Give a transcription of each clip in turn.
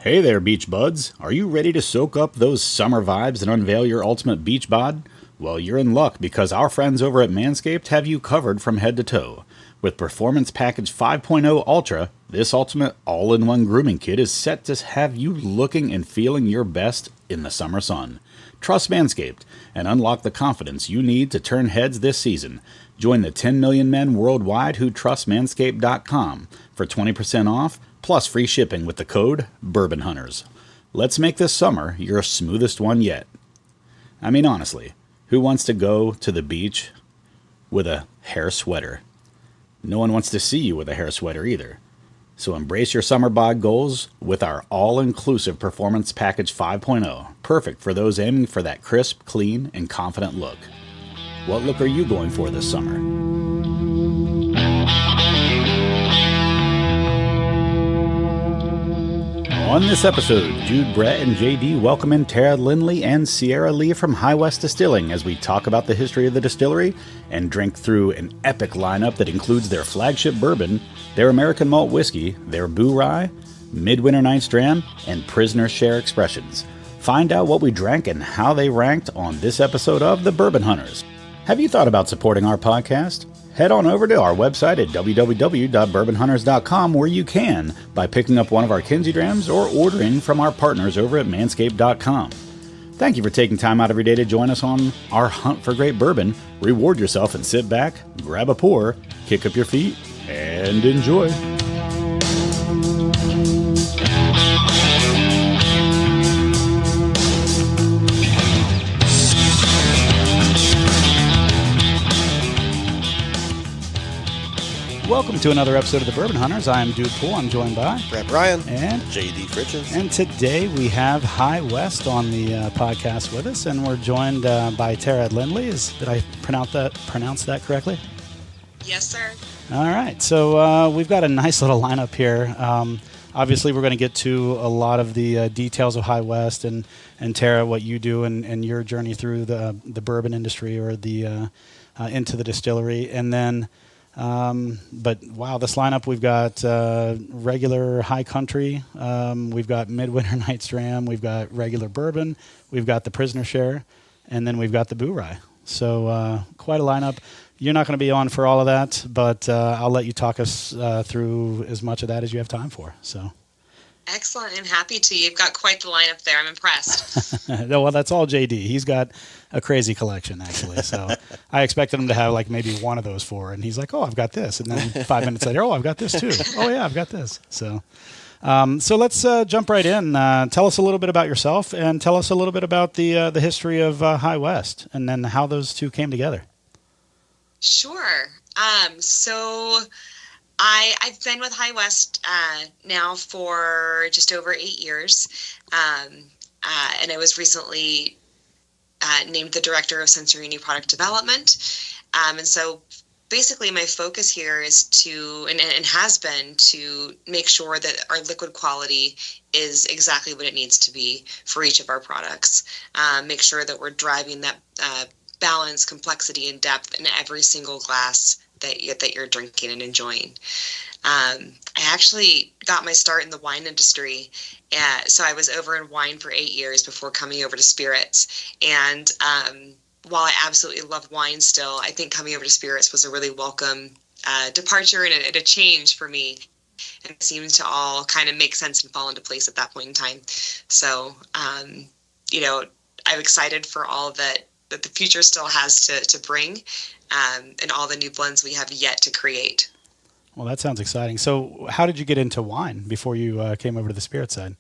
Hey there, beach buds. Are you ready to soak up those summer vibes and unveil your ultimate beach bod? Well, you're in luck because our friends over at Manscaped have you covered from head to toe. With Performance Package 5.0 Ultra, this ultimate all-in-one grooming kit is set to have you looking and feeling your best in the summer sun. Trust Manscaped and unlock the confidence you need to turn heads this season. Join the 10 million men worldwide who trust Manscaped.com for 20% off plus free shipping with the code Bourbon Hunters. Let's make this summer your smoothest one yet. I mean, honestly, who wants to go to the beach with a hair sweater? No one wants to see you with a hair sweater either. So embrace your summer bod goals with our all-inclusive Performance Package 5.0, perfect for those aiming for that crisp, clean, and confident look. What look are you going for this summer? On this episode, Jude, Brett, and JD welcome in Tara Lindley and Ciarra Lee from High West Distilling as we talk about the history of the distillery and drink through an epic lineup that includes their flagship bourbon, their American Malt Whiskey, their Bourye, Midwinter Nights Dram, and Prisoner Share Expressions. Find out what we drank and how they ranked on this episode of The Bourbon Hunters. Have you thought about supporting our podcast? Head on over to our website at www.bourbonhunters.com where you can by picking up one of our Kinsey Drams or ordering from our partners over at manscaped.com. Thank you for taking time out of your day to join us on our hunt for great bourbon. Reward yourself and sit back, grab a pour, kick up your feet, and enjoy. Welcome to another episode of The Bourbon Hunters. I am Dude Poole. I'm joined by Brett Bryan and JD Fritches. And today we have High West on the podcast with us, and we're joined by Tara Lindley. Did I pronounce that correctly? Yes, sir. All right. So we've got a nice little lineup here. Obviously, we're going to get to a lot of the details of High West and Tara, what you do and your journey through the bourbon industry or the into the distillery, and then. But wow, this lineup, we've got regular high country, we've got Midwinter Nights Dram, we've got regular bourbon, we've got the Prisoner Share, and then we've got the Bourye. So quite a lineup. You're not going to be on for all of that, but I'll let you talk us through as much of that as you have time for. So. Excellent. I'm happy to. You've got quite the lineup there. I'm impressed. No, well, that's all JD. He's got a crazy collection, actually. So I expected him to have like maybe one of those four. And he's like, oh, I've got this. And then 5 minutes later, oh, I've got this too. Oh, yeah, I've got this. So let's jump right in. Tell us a little bit about yourself and tell us a little bit about the history of High West and then how those two came together. Sure. So I've been with High West now for just over 8 years, and I was recently named the Director of Sensory New Product Development. And so basically my focus here is to, and has been, to make sure that our liquid quality is exactly what it needs to be for each of our products. Make sure that we're driving that balance, complexity, and depth in every single glass that you're drinking and enjoying. I actually got my start in the wine industry. So I was over in wine for 8 years before coming over to spirits. And while I absolutely love wine still, I think coming over to spirits was a really welcome departure and a change for me. And it seemed to all kind of make sense and fall into place at that point in time. So, I'm excited for all that the future still has to bring. And all the new blends we have yet to create. Well, that sounds exciting. So how did you get into wine before you came over to the spirit side?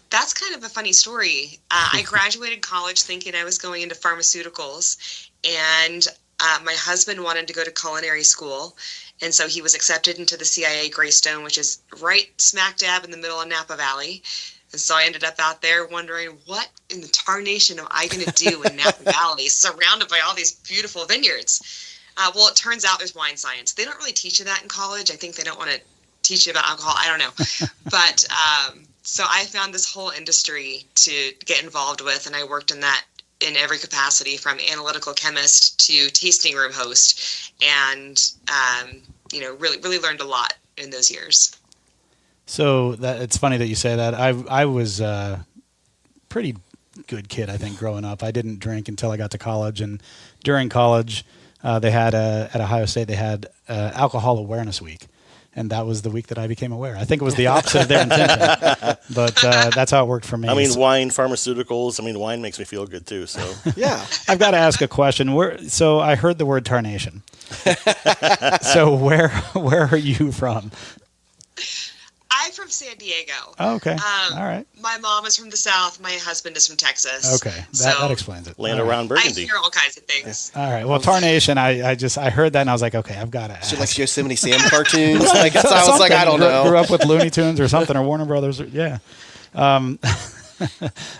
That's kind of a funny story. I graduated college thinking I was going into pharmaceuticals, and my husband wanted to go to culinary school, and so he was accepted into the CIA Greystone, which is right smack dab in the middle of Napa Valley. And so I ended up out there wondering, what in the tarnation am I going to do in Napa Valley, surrounded by all these beautiful vineyards? Well, it turns out there's wine science. They don't really teach you that in college. I think they don't want to teach you about alcohol. I don't know. But so I found this whole industry to get involved with, and I worked in that in every capacity, from analytical chemist to tasting room host, and really learned a lot in those years. So it's funny that you say that. I was pretty good kid, I think, growing up. I didn't drink until I got to college, and during college, they had at Ohio State they had Alcohol Awareness Week, and that was the week that I became aware. I think it was the opposite of their intention, but that's how it worked for me. I mean, wine, pharmaceuticals. I mean, wine makes me feel good too. So Yeah. I've got to ask a question. So I heard the word tarnation. So where are you from? I'm from San Diego. Oh, okay. All right. My mom is from the South. My husband is from Texas. Okay. That explains it. land All right. around I Burgundy. hear all kinds of things. All right. Well, tarnation, I heard that and I was like, okay, I've got to ask. She likes Yosemite Sam cartoons. Like, so I was like, I don't know. Grew up with Looney Tunes or something, or Warner Brothers. Yeah. All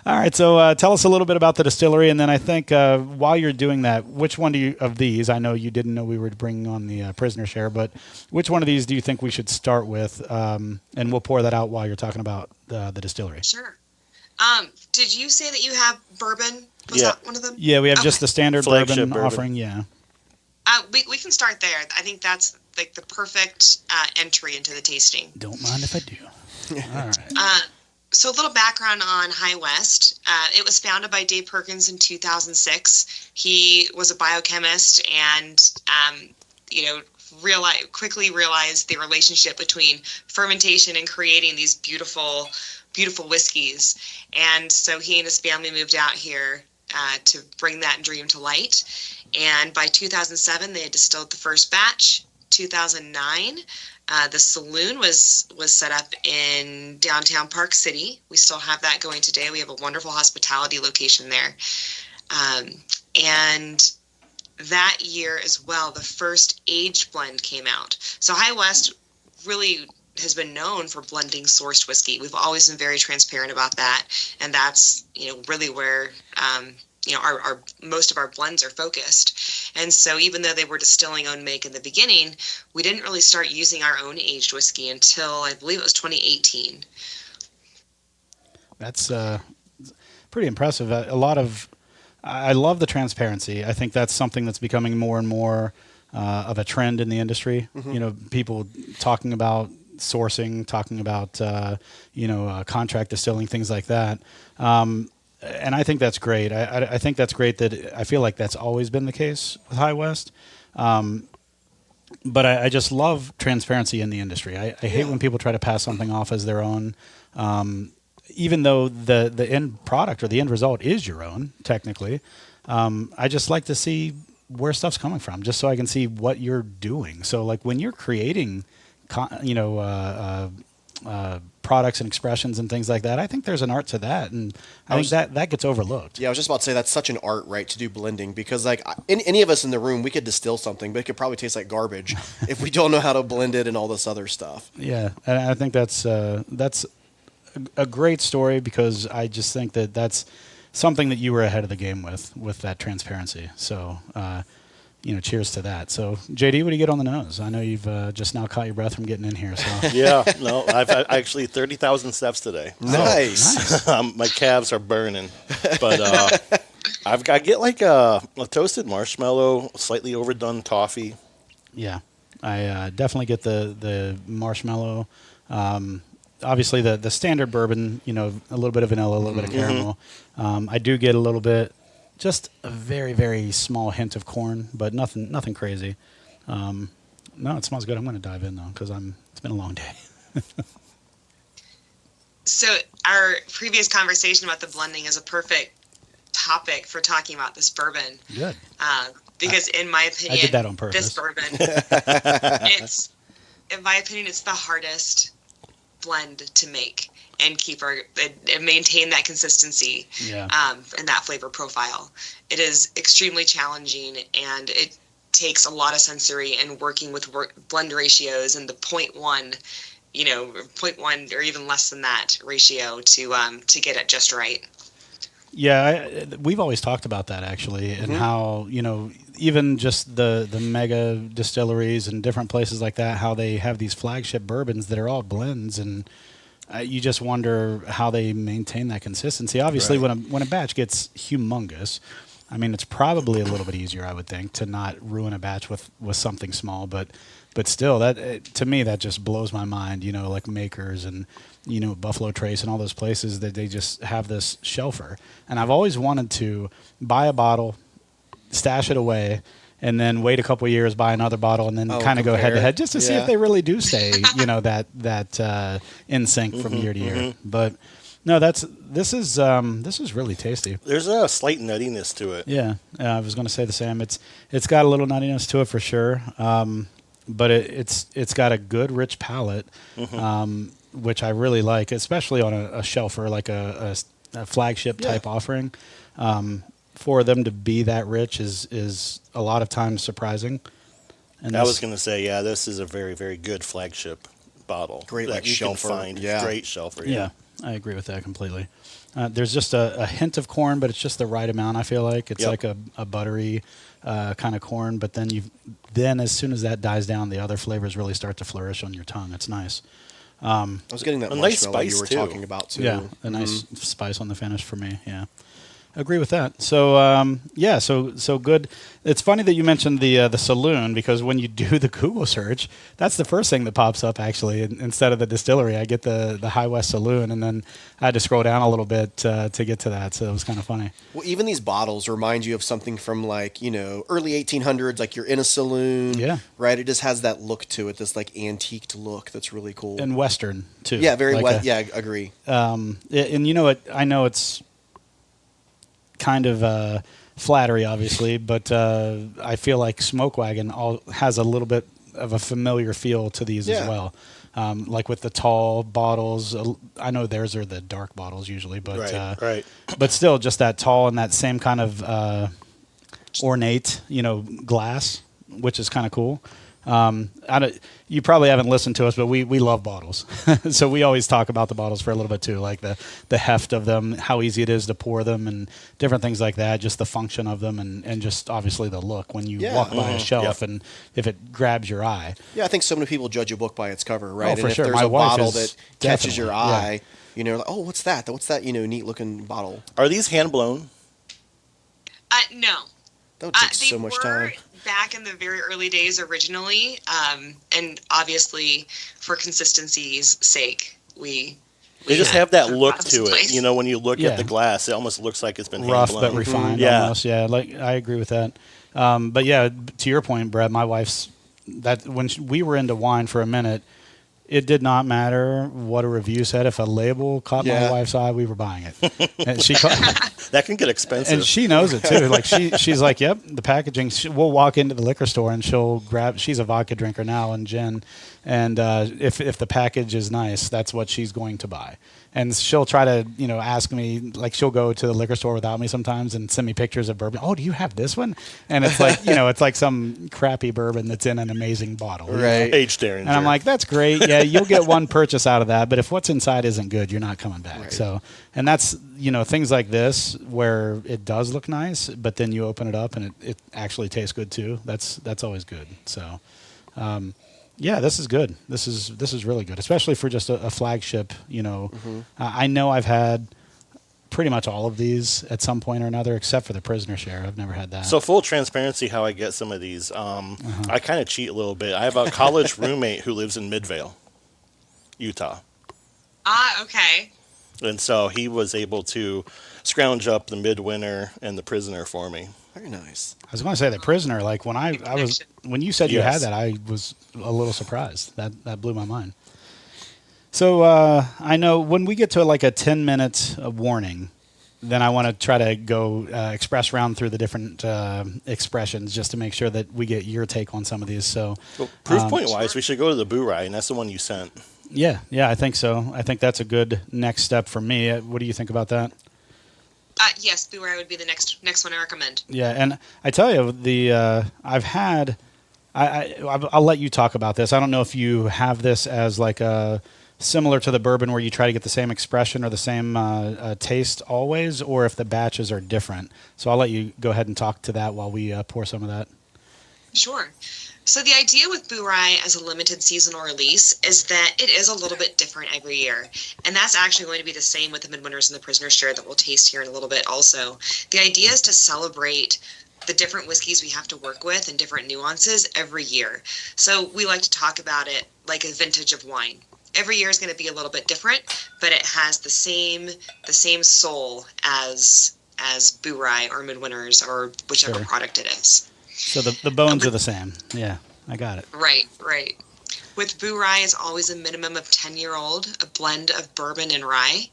right. So tell us a little bit about the distillery, and then I think while you're doing that, which one of these? I know you didn't know we were bringing on the prisoner share, but which one of these do you think we should start with? And we'll pour that out while you're talking about the distillery. Sure. Did you say that you have bourbon? Was Yeah. that one of them? Yeah, we have just the standard Flagship bourbon offering. Yeah. We can start there. I think that's like the perfect entry into the tasting. Don't mind if I do. All right. So a little background on High West. It was founded by Dave Perkins in 2006. He was a biochemist and, quickly realized the relationship between fermentation and creating these beautiful, beautiful whiskeys. And so he and his family moved out here to bring that dream to light. And by 2007, they had distilled the first batch. 2009, the saloon was set up in downtown Park City. We still have that going today. We have a wonderful hospitality location there. And that year as well, the first aged blend came out. So High West really has been known for blending sourced whiskey. We've always been very transparent about that. And that's, really where, our most of our blends are focused. And so even though they were distilling own make in the beginning, we didn't really start using our own aged whiskey until I believe it was 2018. That's pretty impressive. I love the transparency. I think that's something that's becoming more and more of a trend in the industry. Mm-hmm. People talking about sourcing, talking about contract distilling, things like that. And I think that's great. I think that's great that I feel like that's always been the case with High West. But I just love transparency in the industry. I hate when people try to pass something off as their own, even though the end product or the end result is your own, technically. I just like to see where stuff's coming from, just so I can see what you're doing. So, like, when you're creating, products and expressions and things like that, I think there's an art to that, and I think that gets overlooked. Yeah, I was just about to say that's such an art, right, to do blending, because like any of us in the room, we could distill something, but it could probably taste like garbage if we don't know how to blend it and all this other stuff. Yeah, and I think that's a great story, because I just think that that's something that you were ahead of the game with that transparency. So, cheers to that. So, JD, what do you get on the nose? I know you've just now caught your breath from getting in here. So Yeah, no, I've actually 30,000 steps today. Nice. My calves are burning, but I get like a toasted marshmallow, slightly overdone toffee. Yeah, I definitely get the marshmallow. Obviously, the standard bourbon, a little bit of vanilla, a little bit of caramel. I do get a little bit, just a very, very small hint of corn, but nothing crazy. No, it smells good. I'm going to dive in, though, because it's been a long day. So our previous conversation about the blending is a perfect topic for talking about this bourbon. Good. Because in my opinion, I did that on purpose. This bourbon, in my opinion, it's the hardest blend to make and keep and maintain that consistency. Yeah. And that flavor profile. It is extremely challenging, and it takes a lot of sensory and working with blend ratios and the 0.1, 0.1 or even less than that ratio to get it just right. Yeah, we've always talked about that, actually, and how, even just the mega distilleries and different places like that, how they have these flagship bourbons that are all blends, and you just wonder how they maintain that consistency. Obviously, Right. when a batch gets humongous, I mean, it's probably a little bit easier, I would think, to not ruin a batch with something small. But but still, to me that just blows my mind. Like Makers and Buffalo Trace and all those places that they just have this shelfer, and I've always wanted to buy a bottle, stash it away, and then wait a couple of years, buy another bottle, and then kind of go head to head just to see if they really do stay, that in sync from year to year. But no, this is really tasty. There's a slight nuttiness to it. Yeah, I was going to say the same. It's got a little nuttiness to it for sure, but it's got a good rich palate, which I really like, especially on a shelfer like a flagship type offering. For them to be that rich is a lot of times surprising. And I was going to say, this is a very, very good flagship bottle. Great, like shelfer. Great shelfer. Yeah, I agree with that completely. There's just a hint of corn, but it's just the right amount. I feel like it's like a buttery kind of corn, but then as soon as that dies down, the other flavors really start to flourish on your tongue. It's nice. I was getting that nice marshmallow spice you were too. talking about too. Yeah, a nice spice on the finish for me. Yeah. Agree with that. So so good. It's funny that you mentioned the saloon, because when you do the Google search, that's the first thing that pops up actually. Instead of the distillery, I get the High West Saloon, and then I had to scroll down a little bit to get to that. So it was kind of funny. Well, even these bottles remind you of something from like early 1800s, like you're in a saloon. Yeah. Right. It just has that look to it, this like antiqued look that's really cool. And Western too. Yeah, very like West. Yeah, agree. And you know what? I know it's kind of flattery, obviously, but I feel like Smoke Wagon has a little bit of a familiar feel to these as well. Like with the tall bottles, I know theirs are the dark bottles usually, but right. But still, just that tall and that same kind of ornate, glass, which is kind of cool. You probably haven't listened to us, but we love bottles. So we always talk about the bottles for a little bit too, like the heft of them, how easy it is to pour them, and different things like that, just the function of them, and just obviously the look when you walk by a shelf and if it grabs your eye. Yeah, I think so many people judge a book by its cover, right? Oh, for and sure. if there's My a wife bottle is that catches your definitely, eye, like, oh, what's that? What's that, neat looking bottle? Are these hand blown? No. That would take so much time. Back in the very early days originally, and obviously for consistency's sake, they just have that look process to in place. it. When you look at the glass, it almost looks like it's been Rough hand blown. but refined, almost. Yeah, like I agree with that. But yeah, to your point, Brett, my wife's when we were into wine for a minute, it did not matter what a review said. If a label caught my wife's eye, we were buying it. And she that can get expensive. And she knows it too. Like she's like, yep, the packaging. We'll walk into the liquor store and she'll grab. She's a vodka drinker now and gin, and if the package is nice, that's what she's going to buy. And she'll try to ask me, like she'll go to the liquor store without me sometimes and send me pictures of bourbon. Oh, do you have this one? And it's like it's like some crappy bourbon that's in an amazing bottle, right? Aged Derringer. And I'm like, that's great. Yeah, you'll get one purchase out of that, but if what's inside isn't good, you're not coming back. Right. So, and that's things like this where it does look nice, but then you open it up and it actually tastes good too. That's always good. So. Yeah, this is good. This is really good, especially for just a flagship. I know I've had pretty much all of these at some point or another, except for the Prisoner Share. I've never had that. So full transparency, how I get some of these, I kind of cheat a little bit. I have a college roommate who lives in Midvale, Utah. Okay. And so he was able to scrounge up the Midwinter and the Prisoner for me. Very nice. I was going to say the Prisoner. Like when you said you had that, I was a little surprised. That blew my mind. So I know when we get to like a 10-minute warning, then I want to try to go express round through the different expressions just to make sure that we get your take on some of these. So proof point wise, we should go to the Bourye, and that's the one you sent. Yeah, I think so. I think that's a good next step for me. What do you think about that? Yes, Bourye would be the next one I recommend. Yeah, and I tell you, I've had. I'll let you talk about this. I don't know if you have this as like a similar to the bourbon where you try to get the same expression or the same taste always, or if the batches are different. So I'll let you go ahead and talk to that while we pour some of that. Sure. So the idea with Bourye as a limited seasonal release is that it is a little bit different every year. And that's actually going to be the same with the Midwinters and the Prisoner Share that we'll taste here in a little bit also. The idea is to celebrate the different whiskeys we have to work with and different nuances every year. So we like to talk about it like a vintage of wine. Every year is going to be a little bit different, but it has the same soul as Bourye or Midwinters or whichever Sure. product it is. So the bones are the same. Yeah, I got it. Right. With Bourye, it's always a minimum of 10-year-old, a blend of bourbon and rye.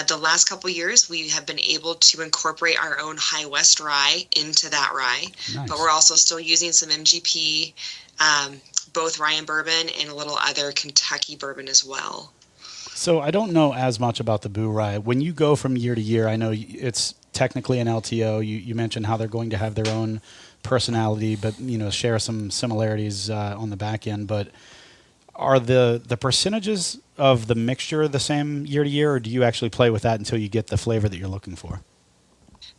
The last couple years, we have been able to incorporate our own High West rye into that rye, Nice. but we're also still using some MGP, both rye and bourbon, and a little other Kentucky bourbon as well. So I don't know as much about the Bourye. When you go from year to year, I know it's technically an LTO. You mentioned how they're going to have their own personality, but share some similarities on the back end. But are the percentages of the mixture the same year to year, or do you actually play with that until you get the flavor that you're looking for?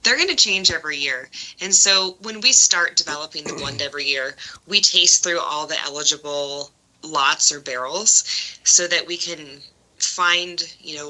They're going to change every year. And so when we start developing the blend every year, we taste through all the eligible lots or barrels so that we can find,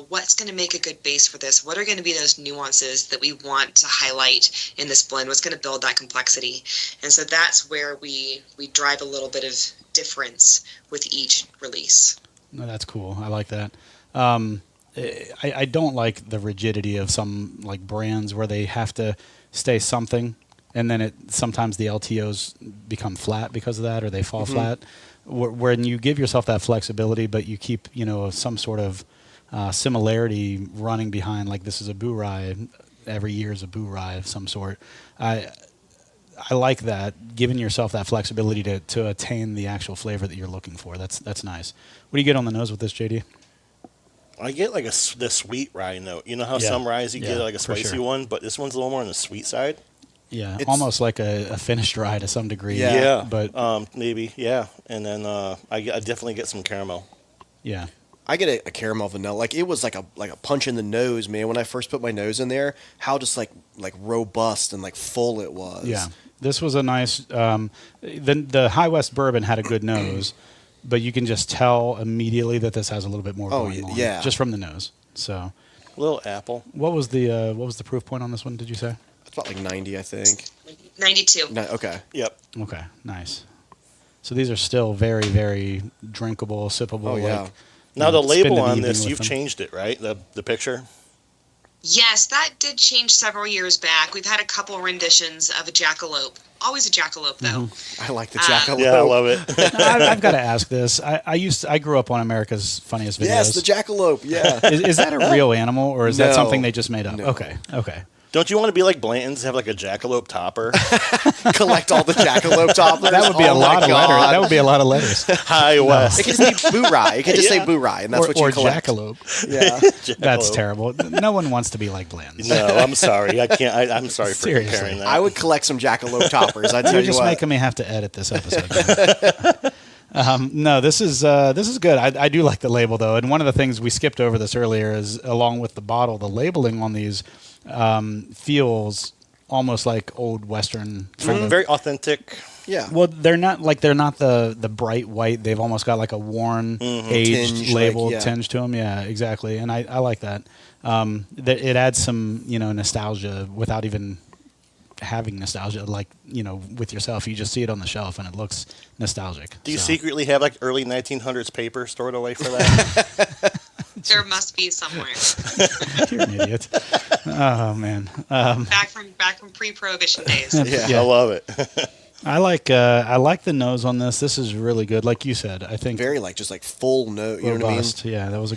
what's going to make a good base for this? What are going to be those nuances that we want to highlight in this blend? What's going to build that complexity? And so that's where we drive a little bit of difference with each release. No, that's cool. I like that. I don't like the rigidity of some like brands where they have to stay something, and then sometimes the LTOs become flat because of that, or they fall flat. When you give yourself that flexibility, but you keep some sort of similarity running behind, like this is a Bourye, every year is a Bourye of some sort. I like that, giving yourself that flexibility to attain the actual flavor that you're looking for. That's nice. What do you get on the nose with this, JD? I get like the sweet rye note. You know how some ryes you get like a spicy sure. one, but this one's a little more on the sweet side. Yeah, almost like a finished rye to some degree. Yeah, but maybe, yeah. And then I definitely get some caramel. Yeah. I get a caramel vanilla. Like it was like a punch in the nose, man. When I first put my nose in there, how just like robust and like full it was. Yeah, this was a nice. The High West bourbon had a good nose, but you can just tell immediately that this has a little bit more going on, just from the nose. So, A little apple. what was the proof point on this one? Did you say? It's about like 90, I think. 92. No, okay. Yep. Okay, nice. So these are still very, very drinkable, sippable. Oh, yeah. Like, Now the spend label an on evening this, with you've them. changed it, right? The picture. Yes, that did change several years back. We've had a couple renditions of a jackalope. Always a jackalope, though. I like the jackalope. Yeah, I love it. I've got to ask this. I grew up on America's Funniest Videos. Yes, the jackalope. Yeah. Is that a real animal, or is that No. something they just made up? No. Okay. Don't you want to be like Blanton's, have like a jackalope topper? Collect all the jackalope toppers. That would be a Oh my lot of God. letters. That would be a lot of letters. High West. It could just be Bourye. It could just say Bourye, and that's what you or collect. jackalope. Yeah. That's Jackalope. terrible. No one wants to be like Bland's. No, I'm sorry. I can't. I'm sorry for Seriously. comparing that. I would collect some jackalope toppers. I tell You're you just what. making me have to edit this episode. No, this is good. I do like the label though, and one of the things we skipped over this earlier is along with the bottle, the labeling on these feels almost like old Western. Kind of, Very authentic. Yeah. well, they're not the bright white. They've almost got like a worn, aged Tinge, label like, yeah. tinge to them. Yeah, exactly. And I like that. It adds some nostalgia without even having nostalgia. Like with yourself, you just see it on the shelf and it looks nostalgic. Do you So- secretly have like early 1900s paper stored away for that? There must be somewhere. You're an idiot. Oh man. back from pre-prohibition days. Yeah, I love it. I like the nose on this. This is really good. Like you said, I think Very just full note. You know what I mean? robust. Yeah, that was a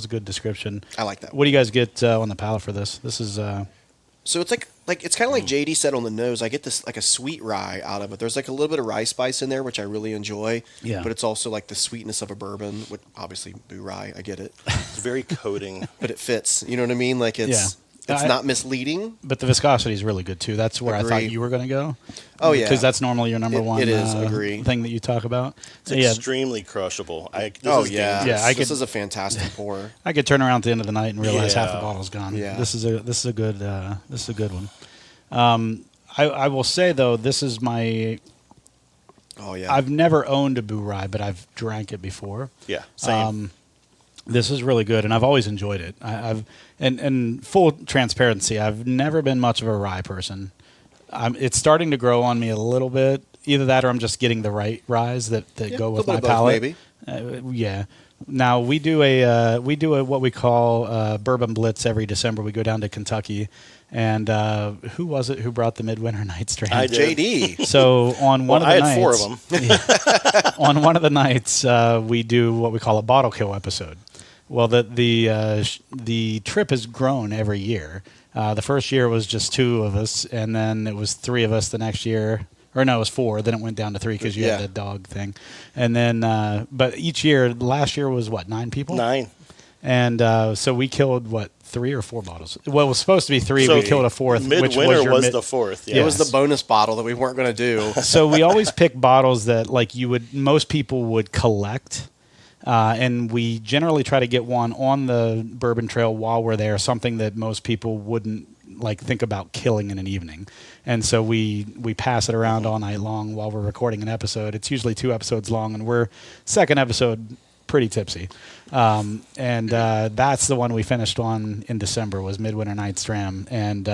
good description. I like that. What do you guys get on the palate for this? This is So it's like it's kind of like JD said on the nose. I get this like a sweet rye out of it. There's like a little bit of rye spice in there, which I really enjoy. Yeah. But it's also like the sweetness of a bourbon, which obviously Bourye. I get it, It's very coating. but it fits. You know what I mean? Like it's not misleading. but the viscosity is really good too. That's where I thought Agree. you were going to go. Oh, yeah. because that's normally your number It- one. it is, agree. Thing that you talk about. It's Yeah, extremely crushable. This Oh is yeah, dangerous. Yeah, I this could- is a fantastic pour. I could turn around at the end of the night and realize half the Yeah. bottle's gone. Yeah. This is a good one. I will say though, this is my. Oh yeah, I've never owned a Bourye, but I've drank it before. Yeah, same. This is really good, and I've always enjoyed it. I've full transparency, I've never been much of a rye person. It's starting to grow on me a little bit. Either that, or I'm just getting the right ryes that go with my palate. Maybe. Yeah. Now we do a what we call Bourbon Blitz every December. We go down to Kentucky, and who was it who brought the Midwinter Nights Dram? I did. JD. So on one of the I nights, had 4 of them. on one of the nights, we do what we call a bottle kill episode. Well, the trip has grown every year. The first year was just 2 of us, and then it was 3 of us the next year. Or no, it was 4. Then it went down to 3 because you had the dog thing. And then, but each year, last year was what, 9 people? 9. And so we killed, what, 3 or 4 bottles? Well, it was supposed to be 3. So we killed a 4th. Midwinter was the 4th. Yeah. It was the bonus bottle that we weren't going to do. So we always pick bottles that like most people would collect. And we generally try to get one on the bourbon trail while we're there, something that most people wouldn't like think about killing in an evening. And so we pass it around all night long while we're recording an episode. It's usually 2 episodes long, and we're second episode pretty tipsy. And that's the one we finished on in December was Midwinter Nights Dram, and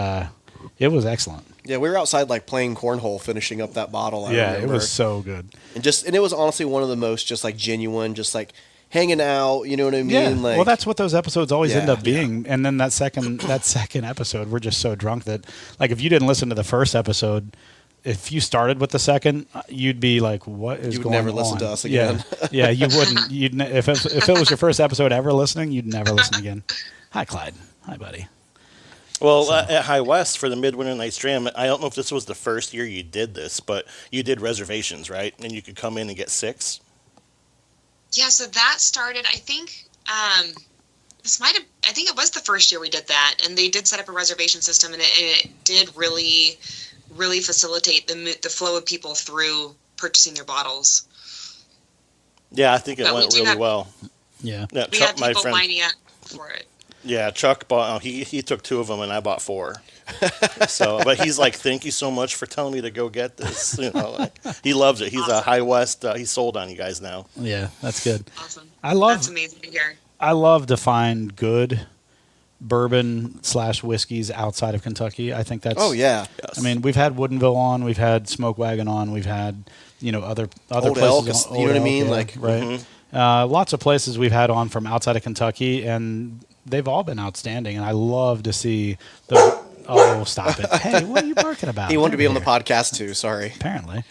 it was excellent. Yeah, we were outside like playing cornhole, finishing up that bottle. I It remember. was so good. And it was honestly one of the most just like genuine, just like hanging out. You know what I mean? Yeah. Like, Well, that's what those episodes always end Yeah. up being. And then that second episode, we're just so drunk that, like, if you didn't listen to the first episode, if you started with the second, you'd be like, "What is You would going on?" never listen to us again. Yeah, you wouldn't. If it was your first episode ever listening, you'd never listen again. Hi, Clyde. Hi, buddy. Well, at High West for the Midwinter Nights Dram, I don't know if this was the first year you did this, but you did reservations, right? And you could come in and get 6. Yeah, so that started, I think, I think it was the first year we did that, and they did set up a reservation system, and it did really, really facilitate the flow of people through purchasing their bottles. Yeah, I think it But we went do really have- well. Yeah. Yeah, We Chuck, had my people friend. lining up for it. Yeah, Chuck bought. He took 2 of them, and I bought 4. So, but he's like, "Thank you so much for telling me to go get this." You know, like, he loves it. He's a Awesome. High West. He's sold on you guys now. Yeah, that's good. Awesome. That's That's amazing to hear. I love to find good bourbon/whiskeys outside of Kentucky. I think that's. oh yeah, I mean, we've had Woodinville on, we've had Smoke Wagon on, we've had other Old places. Elk, you know what I mean? yeah, Like- right. Lots of places we've had on from outside of Kentucky, and they've all been outstanding. And I love to see the. Oh, stop it! Hey, what are you barking about? he wanted to be on the Here. podcast too. Sorry. Apparently,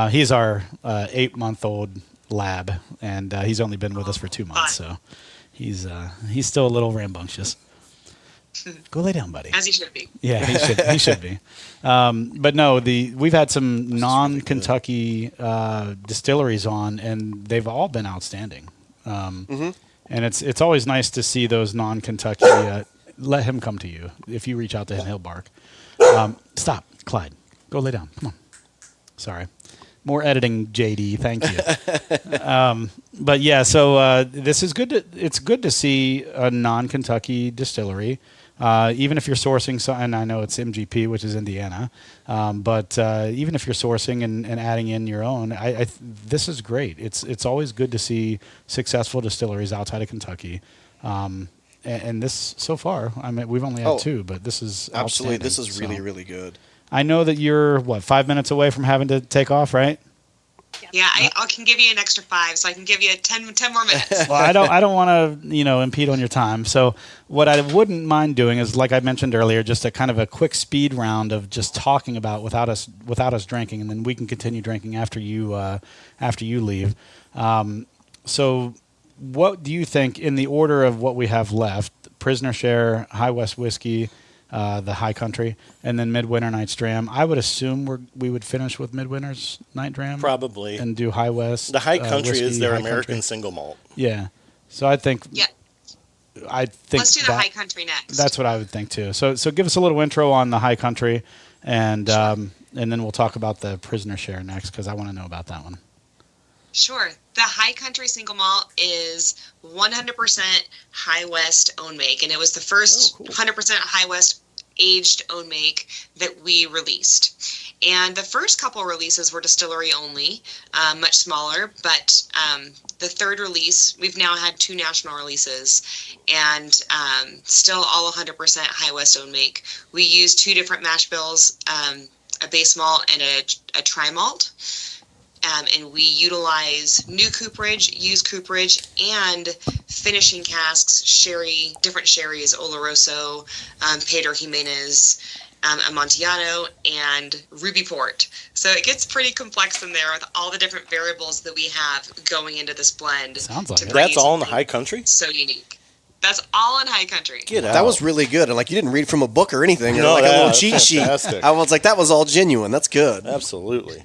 he's our 8-month-old lab, and he's only been with us for 2 months, so he's still a little rambunctious. Go lay down, buddy. As he should be. Yeah, he should be. But no, we've had some non-Kentucky distilleries on, and they've all been outstanding. And it's always nice to see those non-Kentucky. Let him come to you. If you reach out to him, he'll bark. Stop, Clyde. Go lay down. Come on. Sorry. More editing, JD. Thank you. But yeah, so this is good. It's good to see a non-Kentucky distillery. Even if you're sourcing, and I know it's MGP, which is Indiana, but even if you're sourcing and adding in your own, this is great. It's always good to see successful distilleries outside of Kentucky. And this, so far, I mean, we've only had 2, but this is Absolutely, this is outstanding. really So, really good. I know that you're 5 minutes away from having to take off, right? Yeah, I can give you an extra 5, so I can give you 10 more minutes. Well, I don't want to impede on your time. So what I wouldn't mind doing is, like I mentioned earlier, just a kind of a quick speed round of just talking about without us drinking, and then we can continue drinking after you leave. So what do you think in the order of what we have left? Prisoner Share, High West Whiskey, the High Country, and then Midwinter Nights Dram. I would assume we would finish with Midwinter's Night Dram. Probably. And do High West. The High Country Whiskey, is their High American Country. single malt. Yeah. So I think Yeah, let's do the High Country next. That's what I would think too. So give us a little intro on the High Country, and then we'll talk about the Prisoner Share next because I want to know about that one. Sure. The High Country single malt is 100% High West own make, and it was the first 100% High West aged own make that we released. And the first couple releases were distillery only, much smaller, but the third release, we've now had 2 national releases, and still all 100% High West own make. We use 2 different mash bills, a base malt and a tri malt. And we utilize new cooperage, used cooperage, and finishing casks, sherry, different sherries, Oloroso, Pedro Jimenez, Amontillado, and Ruby Port. So it gets pretty complex in there with all the different variables that we have going into this blend. Sounds like it. That's all in the high country? So unique. That's all in high country. Get out. That was really good. And like you didn't read from a book or anything, or No, like a yeah, little that's cheat fantastic. sheet. I was like, that was all genuine. That's good. Absolutely.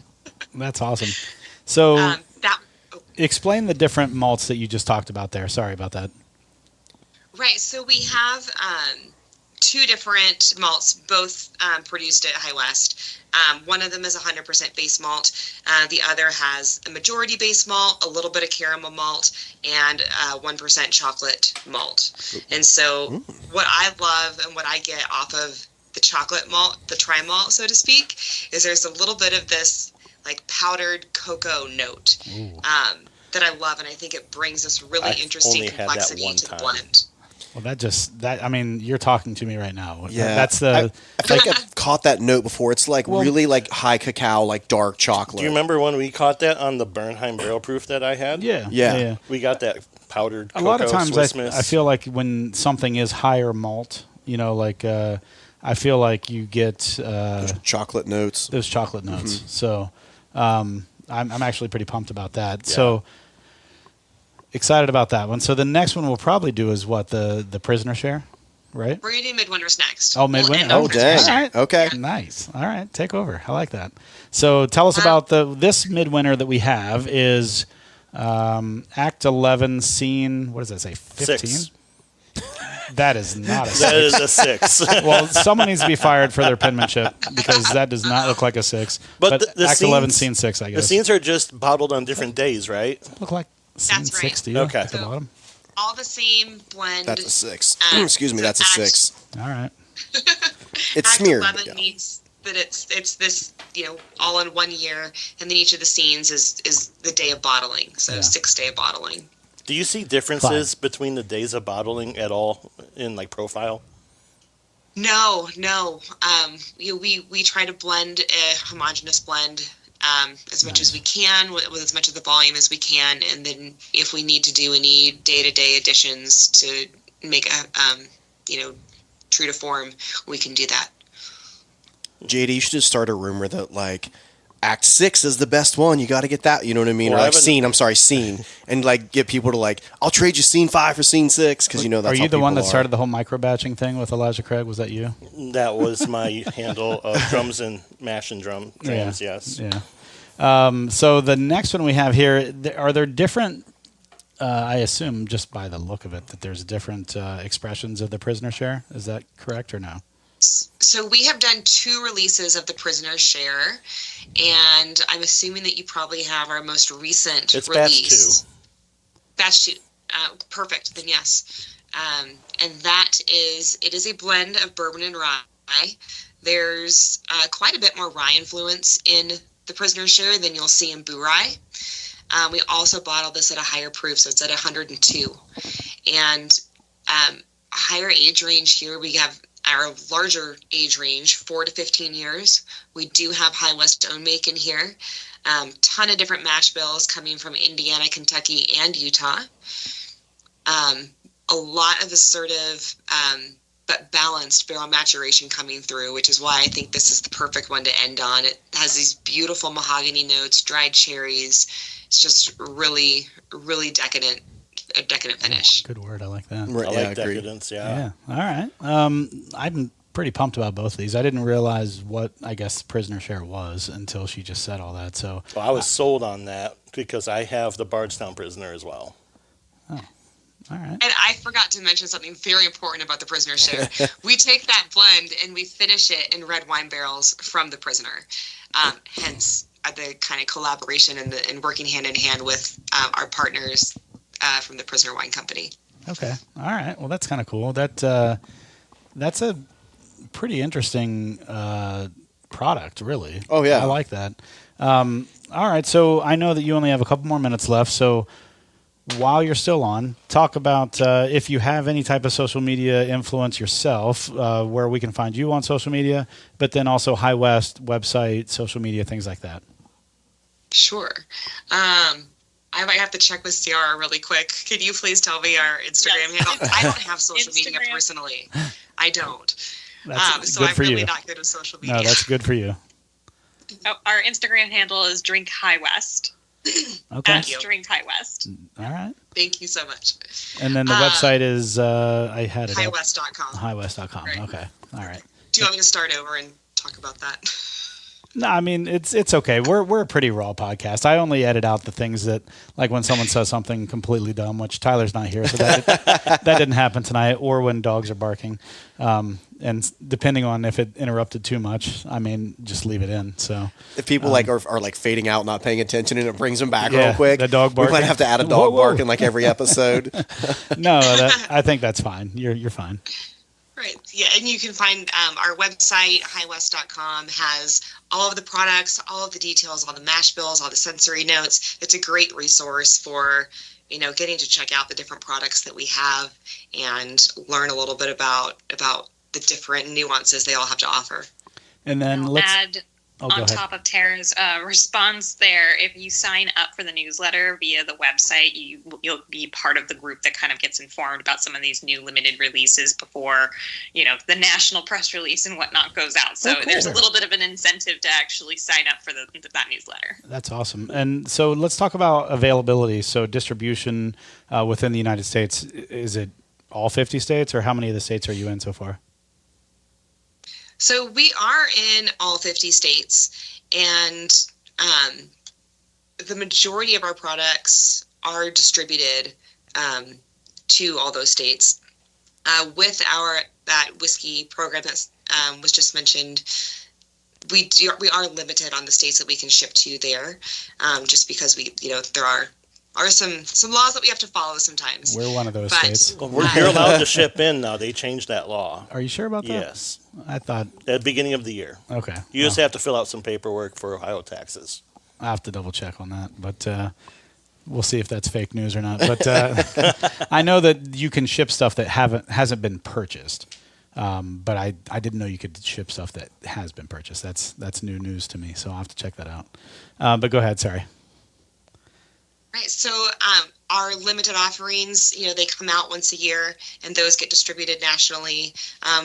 That's awesome. So That explain the different malts that you just talked about there. Sorry about that. Right. So we have two different malts, both produced at High West. One of them is 100% base malt. The other has a majority base malt, a little bit of caramel malt, and 1% chocolate malt. And so what I love and what I get off of the chocolate malt, the tri malt, so to speak, is there's a little bit of this like powdered cocoa note that I love, and I think it brings this really interesting only had that complexity one to the time. blend. Well, I mean, you're talking to me right now. Yeah, That's I feel like I've caught that note before. It's like really like high cacao, like dark chocolate. Do you remember when we caught that on the Bernheim barrel proof that I had? yeah. We got that powdered cocoa, A lot of times Swiss Miss. I feel like when something is higher malt, like I feel like you get chocolate notes. those chocolate notes. So I'm actually pretty pumped about that. Yeah. So excited about that one. So the next one we'll probably do is what, the prisoner share, right? We're going to do Midwinter's next. Oh, Midwinter. We'll end on Oh, Prisoner dang. Share. All right. Okay. Nice. All right. Take over. I like that. So tell us about this Midwinter that we have is Act 11, Scene, what does that say, 15? 6. That is not a 6. That is a 6. Well, someone needs to be fired for their penmanship because that does not look like a 6. But the Act scenes, 11, Scene 6, I guess. The scenes are just bottled on different days, right? Look like Scene That's right. 6 to you Okay. at the bottom. All the same blend. That's a 6. Uh, Excuse me, so that's a Act- 6. All right. It's Act smeared. 11 Yeah. means that it's this, all in 1 year, and then each of the scenes is the day of bottling. So 6th day of bottling. Do you see differences between the days of bottling at all in like profile? No. We try to blend a homogeneous blend as much as we can with as much of the volume as we can, and then if we need to do any day-to-day additions to make a true to form, we can do that. JD, you should just start a rumor that like Act 6 is the best one. You got to get that. You know what I mean? Well, or like scene, and like get people to like, I'll trade you Scene 5 for Scene 6 because that's Are how you the one people that are. started the whole micro batching thing with Elijah Craig? Was that you? That was my handle of drums and mash and drums, yes. Yeah. So the next one we have here, are there different, I assume just by the look of it, that there's different expressions of the prisoner share. Is that correct or no? So we have done 2 releases of the Prisoner's Share, and I'm assuming that you probably have our most recent It's release. Batch 2. Perfect. Then yes. And it is a blend of bourbon and rye. There's quite a bit more rye influence in the Prisoner's Share than you'll see in Bourye. We also bottle this at a higher proof, so it's at 102. And higher age range here, we have our larger age range, 4 to 15 years. We do have High West own make in here. Ton of different mash bills coming from Indiana, Kentucky, and Utah. A lot of assertive but balanced barrel maturation coming through, which is why I think this is the perfect one to end on. It has these beautiful mahogany notes, dried cherries. It's just really, really decadent. A decadent finish. Good word. I like that. Right, I yeah, like agreed. decadence, Yeah. All right. I'm pretty pumped about both of these. I didn't realize what, I guess, prisoner share was until she just said all that. So Well, I was sold on that because I have the Bardstown Prisoner as well. all right. And I forgot to mention something very important about the Prisoner Share. We take that blend and we finish it in red wine barrels from the Prisoner. Hence the kind of collaboration and working hand in hand with our partners from the Prisoner Wine Company. Okay. All right. Well, that's kind of cool. That's a pretty interesting product, really. Oh, yeah. I like that. All right. So I know that you only have a couple more minutes left. So while you're still on, talk about if you have any type of social media influence yourself, where we can find you on social media, but then also High West website, social media, things like that. Sure. I might have to check with Ciarra really quick. Could you please tell me our Instagram handle? I don't have social media personally. I don't. That's so good I'm for really you. not good with social media. No, that's good for you. Oh, our Instagram handle is Drink High West. Okay. At Drink High West. All right. Thank you so much. And then the website is, I had it up. Highwest.com. Highwest.com. Right. Okay. All right. Do you want me to start over and talk about that? No, I mean it's okay. We're a pretty raw podcast. I only edit out the things that, like when someone says something completely dumb, which Tyler's not here, so that didn't happen tonight, or when dogs are barking. And depending on if it interrupted too much, I mean, just leave it in. So If people are like fading out, not paying attention, and it brings them back Yeah, real quick, the dog we barking. might have to add a Whoa, dog whoa. bark in like every episode. no, I think that's fine. You're fine. Right. Yeah, and you can find our website, highwest.com, has all of the products, all of the details, all the mash bills, all the sensory notes. It's a great resource for, getting to check out the different products that we have and learn a little bit about the different nuances they all have to offer. And then I'll let's add go on ahead. top of Tara's response there, if you sign up for the newsletter via the website, you'll be part of the group that kind of gets informed about some of these new limited releases before, the national press release and whatnot goes out. So cool. there's a little bit of an incentive to actually sign up for that newsletter. That's awesome. And so let's talk about availability. So distribution within the United States, is it all 50 states, or how many of the states are you in so far? So we are in all 50 states, and the majority of our products are distributed to all those states. With that whiskey program that was just mentioned, we are limited on the states that we can ship to there, just because there are some laws that we have to follow sometimes. We're one of those But- states. Well, you're allowed to ship in now. They changed that law. Are you sure about that? Yes. I thought, At the beginning of the year. okay. You just have to fill out some paperwork for Ohio taxes. I have to double check on that, but we'll see if that's fake news or not. But I know that you can ship stuff that hasn't been purchased. But I didn't know you could ship stuff that has been purchased. That's new news to me, so I'll have to check that out. But go ahead, sorry. Right. So our limited offerings, they come out once a year, and those get distributed nationally.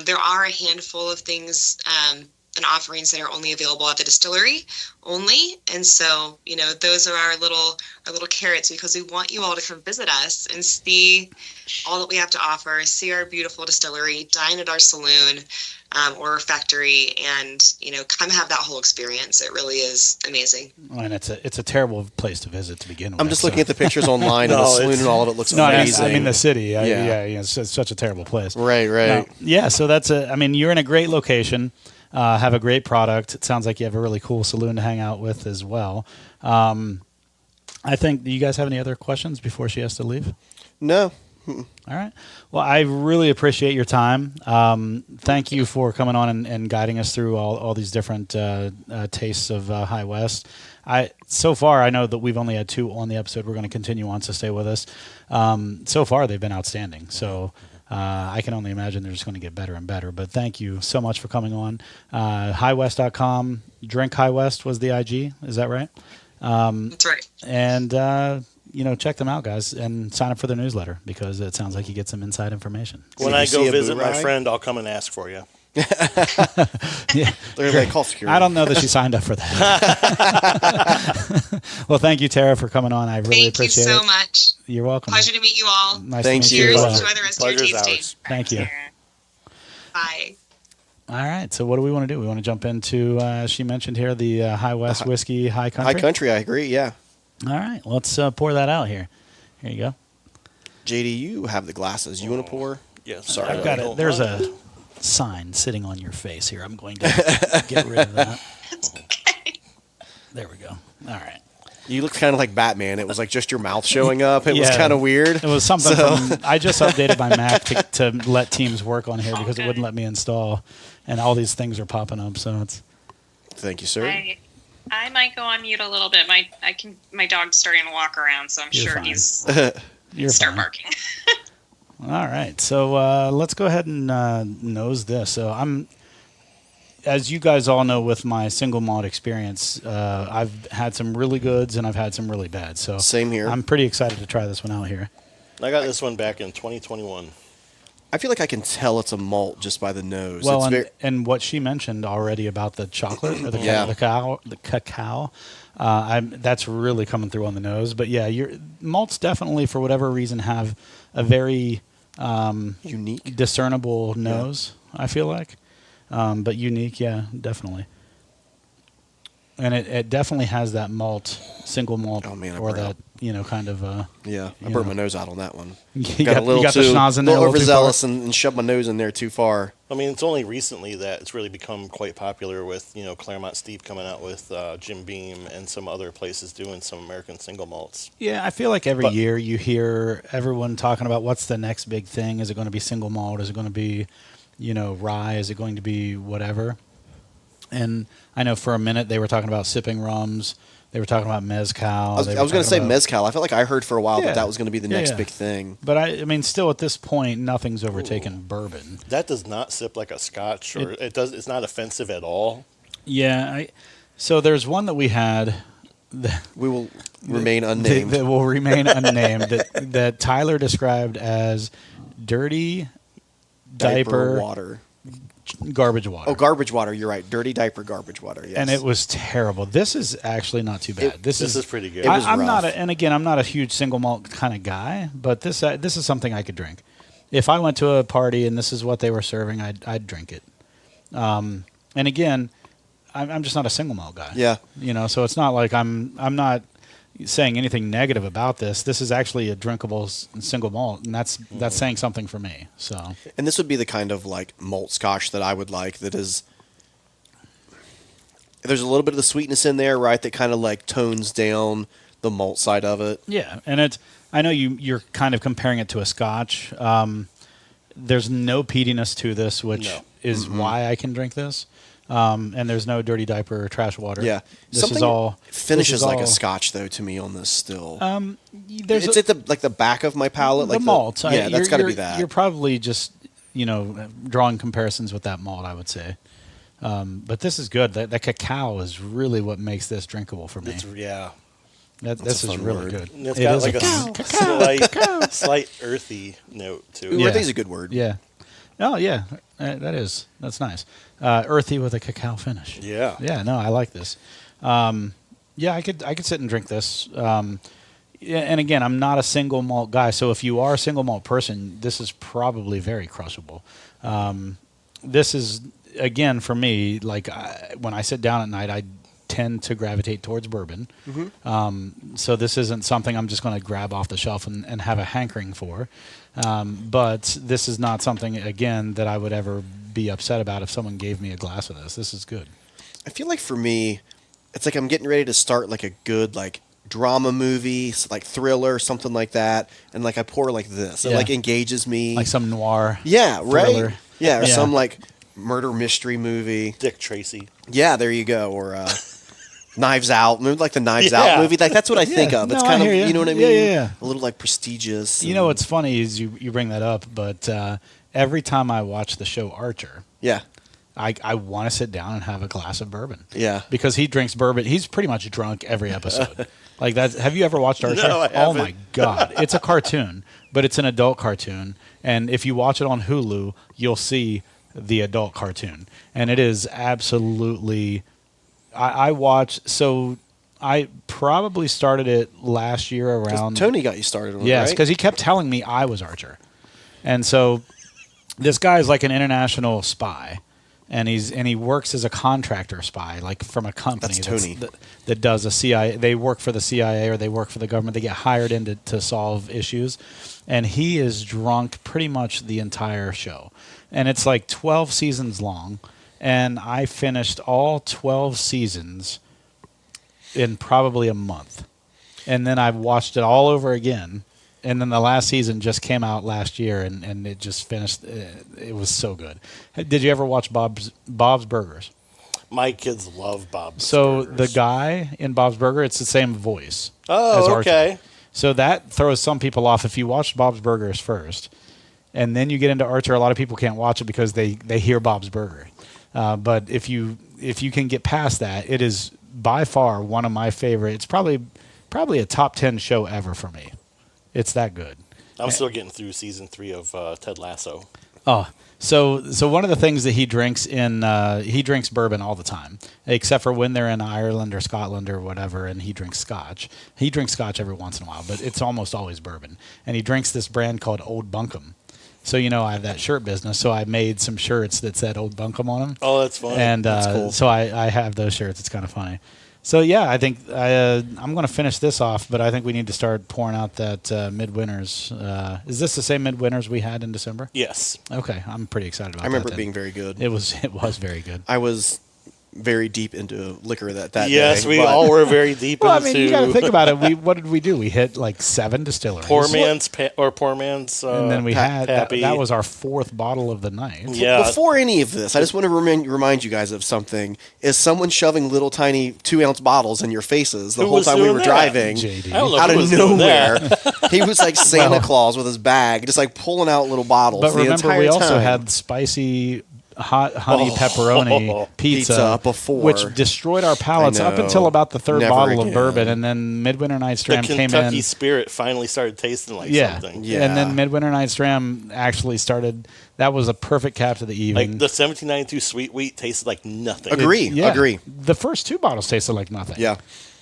There are a handful of things and offerings that are only available at the distillery only, and so those are our little carrots, because we want you all to come visit us and see all that we have to offer, see our beautiful distillery, dine at our saloon or factory, and come have that whole experience. It really is amazing. And it's a terrible place to visit to begin with. I'm just looking at the pictures online, and the No, saloon it's- and all of it looks No, amazing. I mean the city. Yeah. It's such a terrible place. Right. No, yeah, so you're in a great location, have a great product. It sounds like you have a really cool saloon to hang out with as well. I think, do you guys have any other questions before she has to leave? No. All right. Well, I really appreciate your time. Thank you for coming on and guiding us through all these different tastes of High West. So far, I know that we've only had 2 on the episode. We're going to continue on, so stay with us. So far, they've been outstanding. So I can only imagine they're just going to get better and better. But thank you so much for coming on. Highwest.com. Drink High West was the IG. Is that right? That's right. And check them out, guys, and sign up for their newsletter, because it sounds like you get some inside information. When Did I you see go a visit my Bourye? friend, I'll come and ask for you. Yeah. They're like, call security. I don't know that she signed up for that. Well, thank you, Tara, for coming on. I really Thank you appreciate so it. much. You're welcome. Pleasure to meet you all. Nice Thank to meet you. you. Cheers. as well. Enjoy the rest of your Pleasure's tasting. ours. Thank you. Bye. All right. So what do we want to do? We want to jump into, she mentioned here, the High West Whiskey High Country. High country, I agree, yeah. All right. Let's pour that out here. Here you go. JD, you have the glasses. You want to pour? Yeah, sorry. I've got it. There's a sign sitting on your face here. I'm going to get rid of that. There we go. All right. You look kind of like Batman. It was like just your mouth showing up. It was Yeah. kind of weird. It was something from, I just updated my Mac to let Teams work on here because it wouldn't let me install, and all these things are popping up. So it's Thank you, sir. I might go on mute a little bit. My dog's starting to walk around, so I'm You're sure fine. he's You're start fine. barking. All right, so let's go ahead and nose this. So as you guys all know, with my single malt experience, I've had some really goods and I've had some really bad. So Same here. I'm pretty excited to try this one out here. I got this one back in 2021. I feel like I can tell it's a malt just by the nose. Well, It's and what she mentioned already about the chocolate or the Yeah. cacao, that's really coming through on the nose. But yeah, your malts definitely, for whatever reason, have a very unique. discernible nose. I feel like, but unique, yeah, definitely. And it definitely has that malt, single malt, Oh, man, I or burnt that kind of. Yeah, I you burned know. my nose out on that one. You Got a little you got too the schnoz in there a little little too far. overzealous and shoved my nose in there too far. I mean, it's only recently that it's really become quite popular with, Claremont Steve coming out with Jim Beam and some other places doing some American single malts. Yeah, I feel like every But- year you hear everyone talking about what's the next big thing. Is it going to be single malt? Is it going to be, rye? Is it going to be whatever? And I know for a minute they were talking about sipping rums. They were talking about mezcal. I was They were going to talking say about- mezcal. I felt like I heard for a while Yeah. that was going to be the Yeah, next yeah. big thing. But I mean, still at this point, nothing's overtaken bourbon. That does not sip like a scotch, or it's not offensive at all. Yeah. So there's one that we had We will remain unnamed. that will remain unnamed that Tyler described as dirty diaper water. garbage water. Oh, garbage water. You're right. Dirty diaper garbage water. Yes. And it was terrible. This is actually not too bad. This This is is pretty good. It was I'm not, rough. and again, I'm not a huge single malt kind of guy, but this is something I could drink. If I went to a party and this is what they were serving, I'd drink it. And again, I'm just not a single malt guy. Yeah. So it's not like I'm not saying anything negative about this. This is actually a drinkable single malt, and that's saying something for me. So And this would be the kind of like malt scotch that I would like. That is, there's a little bit of the sweetness in there, right? That kind of like tones down the malt side of it. yeah, and I know you're kind of comparing it to a Scotch. There's no peatiness to this, which No. is why I can drink this. And there's no dirty diaper or trash water. Yeah. this Something is all finishes this is like all- a scotch though to me on this still. There's It's at the back of my palate, like the malt. Yeah, that's got to be that. You're probably just drawing comparisons with that malt, I would say. But this is good. The cacao is really what makes this drinkable for me. Yeah. This a is fun really word. good. And it's It got is like a slight earthy note to it. Ooh, Yeah. Earthy's a good word. Yeah. Oh yeah, that's nice. Earthy with a cacao finish. Yeah. Yeah. No, I like this. Yeah, I could sit and drink this. Yeah, and again, I'm not a single malt guy, so if you are a single malt person, this is probably very crushable. This is again for me, like when I sit down at night, I tend to gravitate towards bourbon. So this isn't something I'm just going to grab off the shelf and have a hankering for. But this is not something, again, that I would ever be upset about if someone gave me a glass of this. This is good. I feel like for me, it's like I'm getting ready to start like a good like drama movie, like thriller, something like that, and like I pour like this. It Yeah. like engages me. Like some noir. yeah, right. thriller. Yeah, or Yeah. some like murder mystery movie. Dick Tracy. Yeah, there you go. Or Knives Out, maybe like the Knives Out Yeah. movie. Like that's what I think of. It's No, kind I of hear ya. you know what I Yeah, mean. yeah, yeah. A little like prestigious. You know what's funny is you bring that up, but every time I watch the show Archer, Yeah, I want to sit down and have a glass of bourbon. Yeah. Because he drinks bourbon. He's pretty much drunk every episode. Like that. Have you ever watched Archer? No, I Oh haven't. my God. It's a cartoon, but it's an adult cartoon. And if you watch it on Hulu, you'll see the adult cartoon. And it is absolutely, I probably started it last year 'Cause around. Tony got you started on it, Yes, right? because he kept telling me I was Archer, and so this guy is like an international spy, and he works as a contractor spy, like from a company That's Tony. that does a CIA. They work for the CIA or they work for the government. They get hired in to solve issues, and he is drunk pretty much the entire show, and it's like 12 seasons long, and I finished all 12 seasons in probably a month. And then I watched it all over again. And then the last season just came out last year, and it just finished. It was so good. Did you ever watch Bob's Burgers? My kids love Bob's So Burgers. the guy in Bob's Burger, it's the same voice. Oh, as Archer. okay. So that throws some people off. If you watch Bob's Burgers first, and then you get into Archer, a lot of people can't watch it because they hear Bob's Burger. But if you can get past that, it is by far one of my favorite. It's probably a top 10 show ever for me. It's that good. I'm still getting through season 3 of Ted Lasso. Oh, so one of the things that he drinks he drinks bourbon all the time, except for when they're in Ireland or Scotland or whatever, and he drinks scotch. He drinks scotch every once in a while, but it's almost always bourbon. And he drinks this brand called Old Bunkum. So, I have that shirt business, so I made some shirts that said Old Bunkum on them. Oh, that's funny. And That's cool. so I have those shirts. It's kind of funny. So, yeah, I think I'm going to finish this off, but I think we need to start pouring out that Midwinters. Is this the same Midwinters we had in December? Yes. Okay, I'm pretty excited about that. I remember it then. being very good. It was very good. I was very deep into liquor that day. Yes, we all were very deep Well, I into. mean, you got to think about it. What did we do? We hit like 7 distilleries. Poor man's. And then we had that was our 4th bottle of the night. Yeah. Before any of this, I just want to remind you guys of something. Is someone shoving little tiny 2-ounce bottles in your faces the Who whole was time we doing were that? driving? JD. I don't know Out who of was doing nowhere, that. he was like Santa Claus with his bag, just like pulling out little bottles. But the remember, entire we also time. had spicy hot honey pepperoni Pizza before. which destroyed our palates I up know. until about the 3rd Never bottle of again. bourbon, and then Midwinter Nights The Dram came Kentucky in. spirit finally started tasting like Yeah. something. Yeah. And then Midwinter Nights Dram actually started. That was a perfect cap to the evening. Like the 1792 sweet wheat tasted like nothing. Agree. Agree. The first 2 bottles tasted like nothing. Yeah.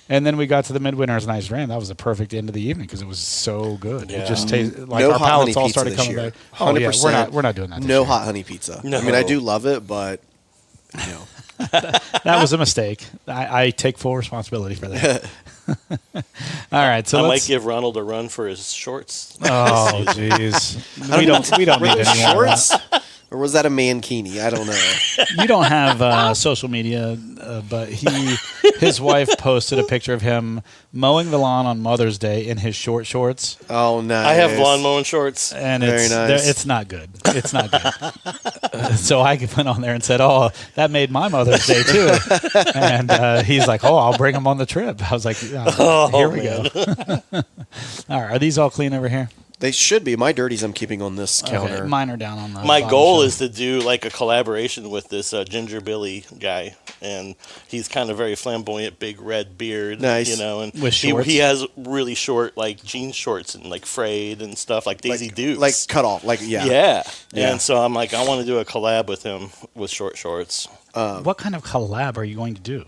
And then we got to the Midwinter's Nights Dram. That was the perfect end of the evening because it was so good. Yeah. It just tasted like No our hot palates honey all pizza started this coming year. back. Oh yeah, 100%. we're not doing that. This No year. hot honey pizza. No. I mean, I do love it, but no. That was a mistake. I take full responsibility for that. All right, so I might let's. give Ronald a run for his shorts. Oh, jeez. We don't need any more. of Shorts? Or was that a mankini? I don't know. that. You don't have social media, but his wife posted a picture of him mowing the lawn on Mother's Day in his short shorts, Oh, nice. I have lawn mowing shorts. and Very nice. it's not good. It's not good. So I went on there and said, "Oh, that made my Mother's Day too." And he's like, "Oh, I'll bring him on the trip." I was like, "Here we go." All right, are these all clean over here? They should be. My dirties I'm keeping on this counter. Okay, mine are down on the. My bottom goal shelf. is to do like a collaboration with this Ginger Billy guy, and he's kind of very flamboyant, big red beard, Nice. and With shorts? he has really short like jean shorts and like frayed and stuff like Daisy Dukes, Like cut off. Like, yeah. yeah. Yeah. And so I'm like, I want to do a collab with him with short shorts. What kind of collab are you going to do?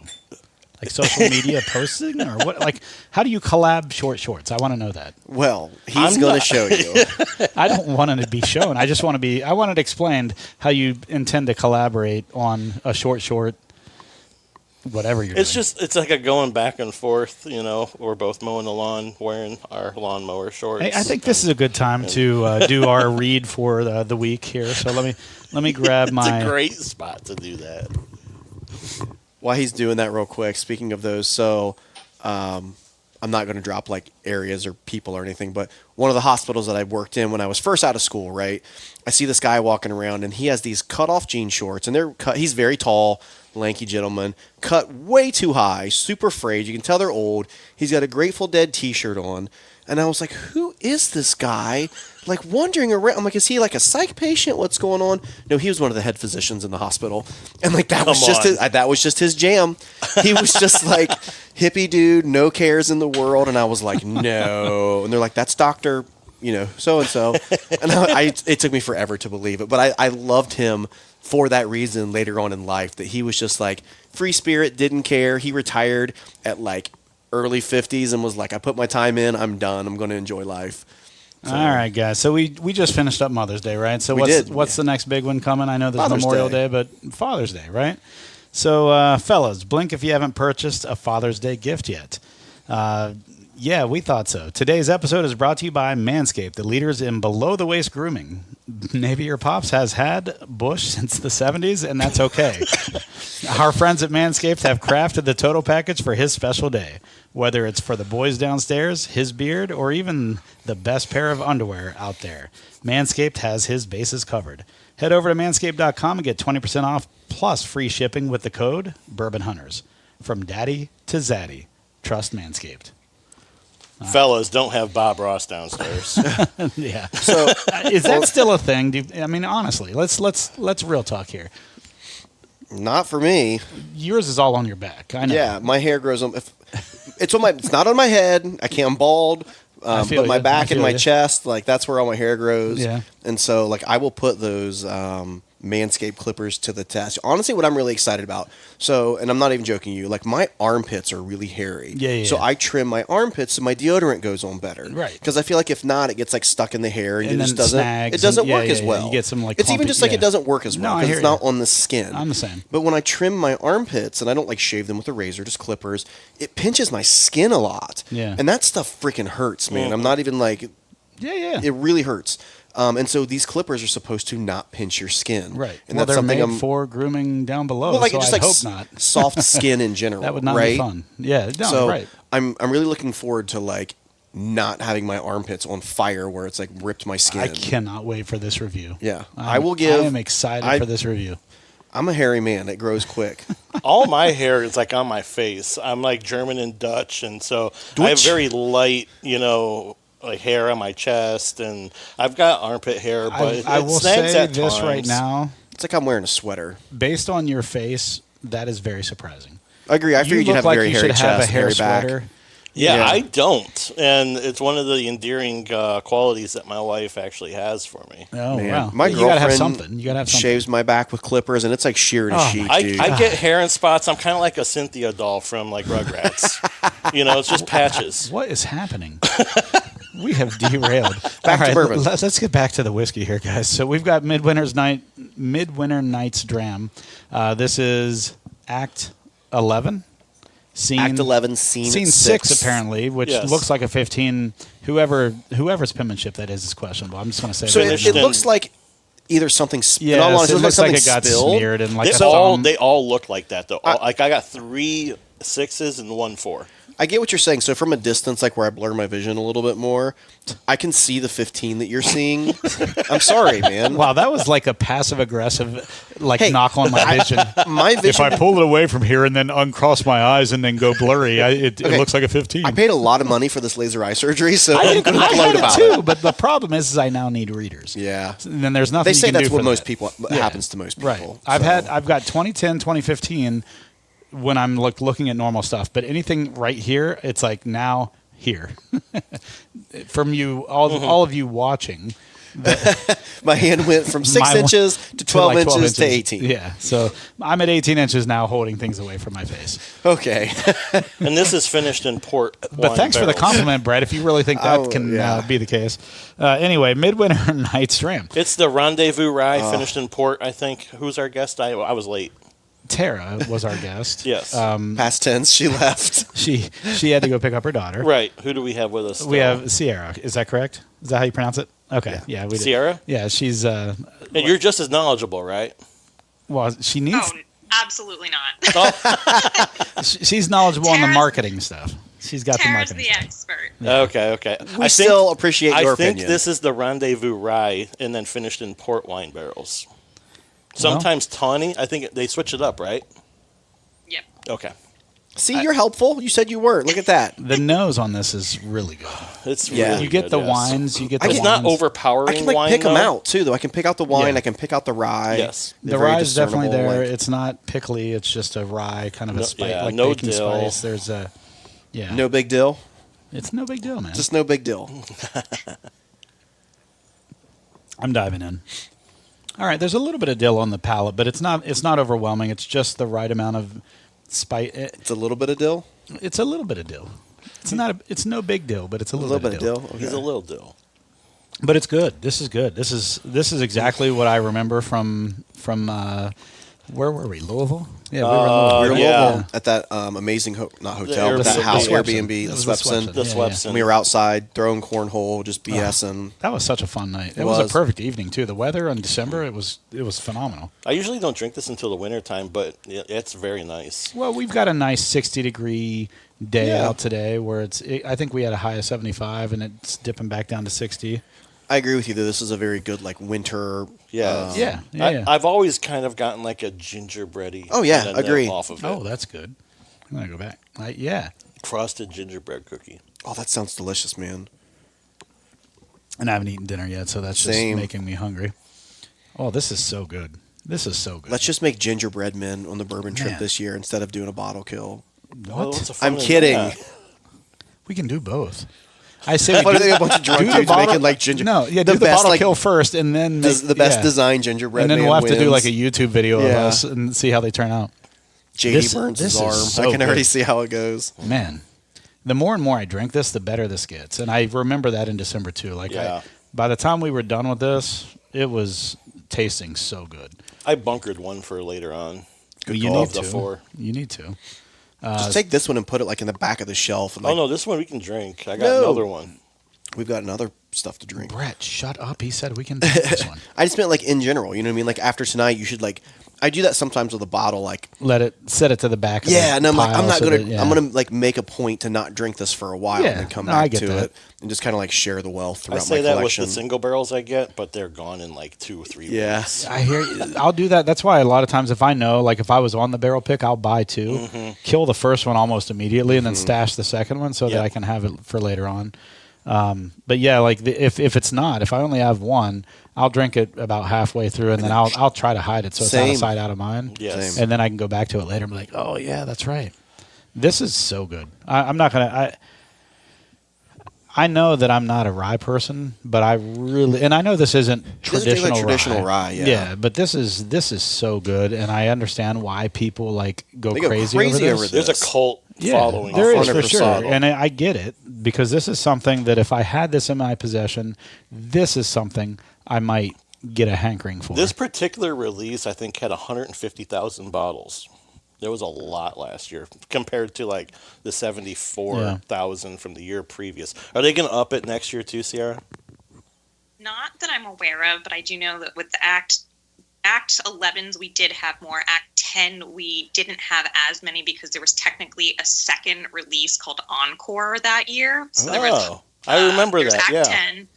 Like social media posting or what? Like, how do you collab short shorts? I want to know that. Well, he's I'm going to not- show you. I don't want it to be shown. I just want to be. I want it explained how you intend to collaborate on a short, whatever you're It's doing. just it's like a going back and forth. We're both mowing the lawn, wearing our lawnmower shorts. Hey, I think this is a good time to do our read for the week here. So let me grab it's my. a great spot to do that. While he's doing that real quick, speaking of those, so I'm not going to drop like areas or people or anything, but one of the hospitals that I worked in when I was first out of school, right? I see this guy walking around and he has these cut off jean shorts and they're cut. He's very tall, lanky gentleman, cut way too high, super frayed. You can tell they're old. He's got a Grateful Dead t-shirt on. And I was like, who is this guy? Like wandering around. I'm like, is he like a psych patient? What's going on? No, he was one of the head physicians in the hospital. And like that was just his jam. He was just like hippie dude, no cares in the world. And I was like, no. And they're like, that's Dr. So and so. And it took me forever to believe it. But I loved him for that reason later on in life, that he was just like free spirit, didn't care. He retired at like early 50s and was like, I put my time in, I'm done, I'm going to enjoy life. So, All right, guys. So we just finished up Mother's Day, right? So what's the next big one coming? I know there's Father's Memorial Day. Day, but Father's Day, right? So, fellas, blink if you haven't purchased a Father's Day gift yet. Yeah, we thought so. Today's episode is brought to you by Manscaped, the leaders in below-the-waist grooming. Maybe your pops has had bush since the 70s, and that's okay. Our friends at Manscaped have crafted the total package for his special day. Whether it's for the boys downstairs, his beard, or even the best pair of underwear out there, Manscaped has his bases covered. Head over to manscaped.com and get 20% off plus free shipping with the code Bourbon Hunters. From daddy to zaddy, trust Manscaped. Fellas, don't have Bob Ross downstairs. Yeah. So Is that still a thing? I mean, honestly, let's real talk here. not for me. Yours is all on your back. I know. Yeah, my hair grows on. It's not on my head. I can't. I'm bald. feel But my ya. back I and feel my ya. chest, like that's where all my hair grows. Yeah. And so like I will put those Manscaped clippers to the test. Honestly, what I'm really excited about. So, and I'm not even joking you, like my armpits are really hairy. Yeah. So I trim my armpits so my deodorant goes on better. Right. Because I feel like if not, it gets like stuck in the hair and, And it just then doesn't snags it doesn't and- yeah, work as yeah, well. you get some, like, it's even clumpy- just like yeah. it doesn't work as No, well I because hear it's not you. on the skin. I'm the same. But when I trim my armpits and I don't like shave them with a razor, just clippers, it pinches my skin a lot. Yeah. And that stuff freaking hurts, man. I'm not even like Yeah. it really hurts. And so these clippers are supposed to not pinch your skin. Right. And Well, that's they're something made I'm for grooming down below. well, like so just I'd like hope not. soft skin in general. That would not right? be fun. Yeah. No. So right. I'm really looking forward to like not having my armpits on fire where it's like ripped my skin. I cannot wait for this review. Yeah. I am excited for this review. I'm a hairy man. It grows quick. All my hair is like on my face. I'm like German and Dutch, and so I have very light, like hair on my chest, and I've got armpit hair, but I it will snags say at this times. right now. It's like I'm wearing a sweater. Based on your face, that is very surprising. I agree. I figured you'd look have like very you hairy should chest, have a hair hairy back. sweater. Yeah, Yeah. I don't, and it's one of the endearing qualities that my wife actually has for me. Oh Man, wow! my you gotta have girlfriend something. You gotta have something. shaves my back with clippers, and it's like shearing a Oh, sheep, I dude. get hair and spots. I'm kind of like a Cynthia doll from like Rugrats. It's just patches. What is happening? We have derailed. Back to All right, bourbon. Let's get back to the whiskey here, guys. So we've got Midwinter Nights Dram. This is Act 11. Scene, Act 11, scene 6, apparently, which Yes. looks like a 15. Whoever's penmanship that is questionable. I'm just going to say So that. Finished it in- looks like either something. Yeah, in all honesty, it it looks like like something it got spilled. smeared and like They all look like that though. Like I got 3 6s and 1 4. I get what you're saying. So from a distance, like where I blur my vision a little bit more, I can see the 15 that you're seeing. I'm sorry, man. Wow, that was like a passive aggressive, like Hey, knock on my vision. My If vision. I pull it away from here and then uncross my eyes and then go blurry, it Okay. looks like a 15. I paid a lot of money for this laser eye surgery, so I'm going to I gloat had about it too, it. but the problem is I now need readers. Yeah. And then there's nothing They say you can that's do what for most that. people Yeah. happens to most people. Right. So. I've got 2010, 2015 when I'm looking at normal stuff, but anything right here, it's like now here. From you, all of you watching. My hand went from 6 My- inches to 12 like inches to 18. Yeah. So I'm at 18 inches now holding things away from my face. Okay. And this is finished in port. But wine thanks for the barrels. compliment, Brett. If you really think that Oh, can yeah. be the case. Anyway, Midwinter Nights Dram. It's the Rendezvous Rye finished in port. I think. Who's our guest? I was late. Tara was our guest. Yes. Past tense, she left. She had to go pick up her daughter. Right. Who do we have with us? We still? have Ciarra. Is that correct? Is that how you pronounce it? Okay. Yeah, we did. Ciarra? Yeah, she's And you're just as knowledgeable, right? well, she needs Oh, absolutely not. she's knowledgeable on the Tara's- marketing stuff. She's got Tara's the the marketing. expert. Okay. We still appreciate your I think opinion. this is the Rendezvous Rye and then finished in port wine barrels. Sometimes tawny. I think they switch it up, right? Yep. Okay. See, you're helpful. You said you were. Look at that. The nose on this is really good. It's Yeah. really You get good, the yes. wines. You get the It's wines. not overpowering I can like wine, pick them though. out too, though. I can pick out the wine. Yeah. I can pick out the rye. Yes. They're The very rye is definitely discernible, there. like- It's not pickly. It's just a rye, kind of a No- spice, yeah, like no baking dill. spice. There's a no big deal. It's no big deal, man. Just no big deal. I'm diving in. All right, there's a little bit of dill on the palate, but it's not overwhelming. It's just the right amount of spice. It's a little bit of dill. It's a little bit of dill. It's no big dill, but it's a A little, little bit of dill. Okay. He's a little dill. But it's good. This is good. This is exactly what I remember from where were we? Louisville? Yeah, we were in Louisville. We were in Yeah. Louisville at that amazing not hotel, Airbnb. but that house The Airbnb, It the was the Swepson. Swepson. The Yeah, Swepson. And we were outside throwing cornhole, just BSing. That was such a fun night. It It was a was. perfect evening too. The weather in December, it was phenomenal. I usually don't drink this until the wintertime, but it's very nice. Well, we've got a nice 60-degree day Yeah. out today, where I think we had a high of 75, and it's dipping back down to 60. I agree with you, though. This is a very good, like, winter. Yeah. Yeah. I've always kind of gotten like a gingerbready. Oh, yeah, kind of agree. Off of it. Oh, that's good. I'm gonna go back. Yeah. Frosted gingerbread cookie. Oh, that sounds delicious, man. And I haven't eaten dinner yet, so that's just making me hungry. Oh, this is so good. This is so good. Let's just make gingerbread men on the bourbon trip this year instead of doing a bottle kill. What? I'm kidding. We can do both. I say we do a bunch of drunk dudes making like ginger. No, yeah, do the bottle kill first, and then make, the best design gingerbread. And then man we'll have wins. to do like a YouTube video of us and see how they turn out. JD burns his arm. So I can already see how it goes. Man, the more and more I drink this, the better this gets, and I remember that in December too. Like, by the time we were done with this, it was tasting so good. I bunkered one for later on. Good you need to. 4. You need to. Just take this one and put it like in the back of the shelf. And, like, oh no, this one we can drink. I got another one. We've got another stuff to drink. Brett, shut up. He said we can drink this one. I just meant like in general. You know what I mean? Like after tonight, you should like. I do that sometimes with a bottle. Like set it to the back. Of the and I'm like, I'm not gonna. that, I'm gonna like make a point to not drink this for a while and then come back to it and just kind of like share the wealth throughout my collection. I say that with the single barrels I get, but they're gone in like 2 or 3 weeks. I hear you. I'll do that. That's why a lot of times if I know, like if I was on the barrel pick, I'll buy 2, kill the first one almost immediately, and then stash the second one so that I can have it for later on. But yeah, like if it's not, if I only have one, I'll drink it about halfway through, and then I'll try to hide it so it's out of sight, out of mind. Yes. And then I can go back to it later and be like, oh yeah, that's right. This is so good. I'm not gonna. I know that I'm not a rye person, but I really, and I know this isn't traditional rye. Yeah, but this is so good, and I understand why people like go crazy over this. There's a cult following. There is for sure, and I get it because this is something that if I had this in my possession, this is something I might get a hankering for. This particular release, I think, had 150,000 bottles. There was a lot last year compared to like the 74,000 from the year previous. Are they going to up it next year too, Ciarra? Not that I'm aware of, but I do know that with the Act 11s, we did have more. Act 10, we didn't have as many because there was technically a second release called Encore that year. So there was, I remember that. Act 10.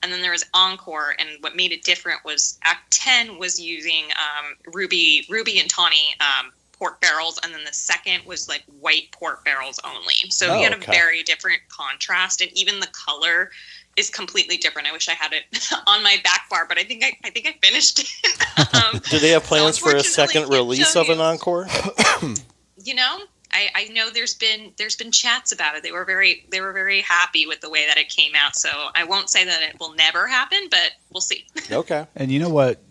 And then there was Encore, and what made it different was Act 10 was using Ruby and Tawny port barrels, and then the second was like white port barrels only. So we had a very different contrast, and even the color is completely different. I wish I had it on my back bar, but I think I finished it. Do they have plans for a second release of an Encore? You know, I know there's been chats about it. They were very happy with the way that it came out. So I won't say that it will never happen, but we'll see. Okay. And you know what?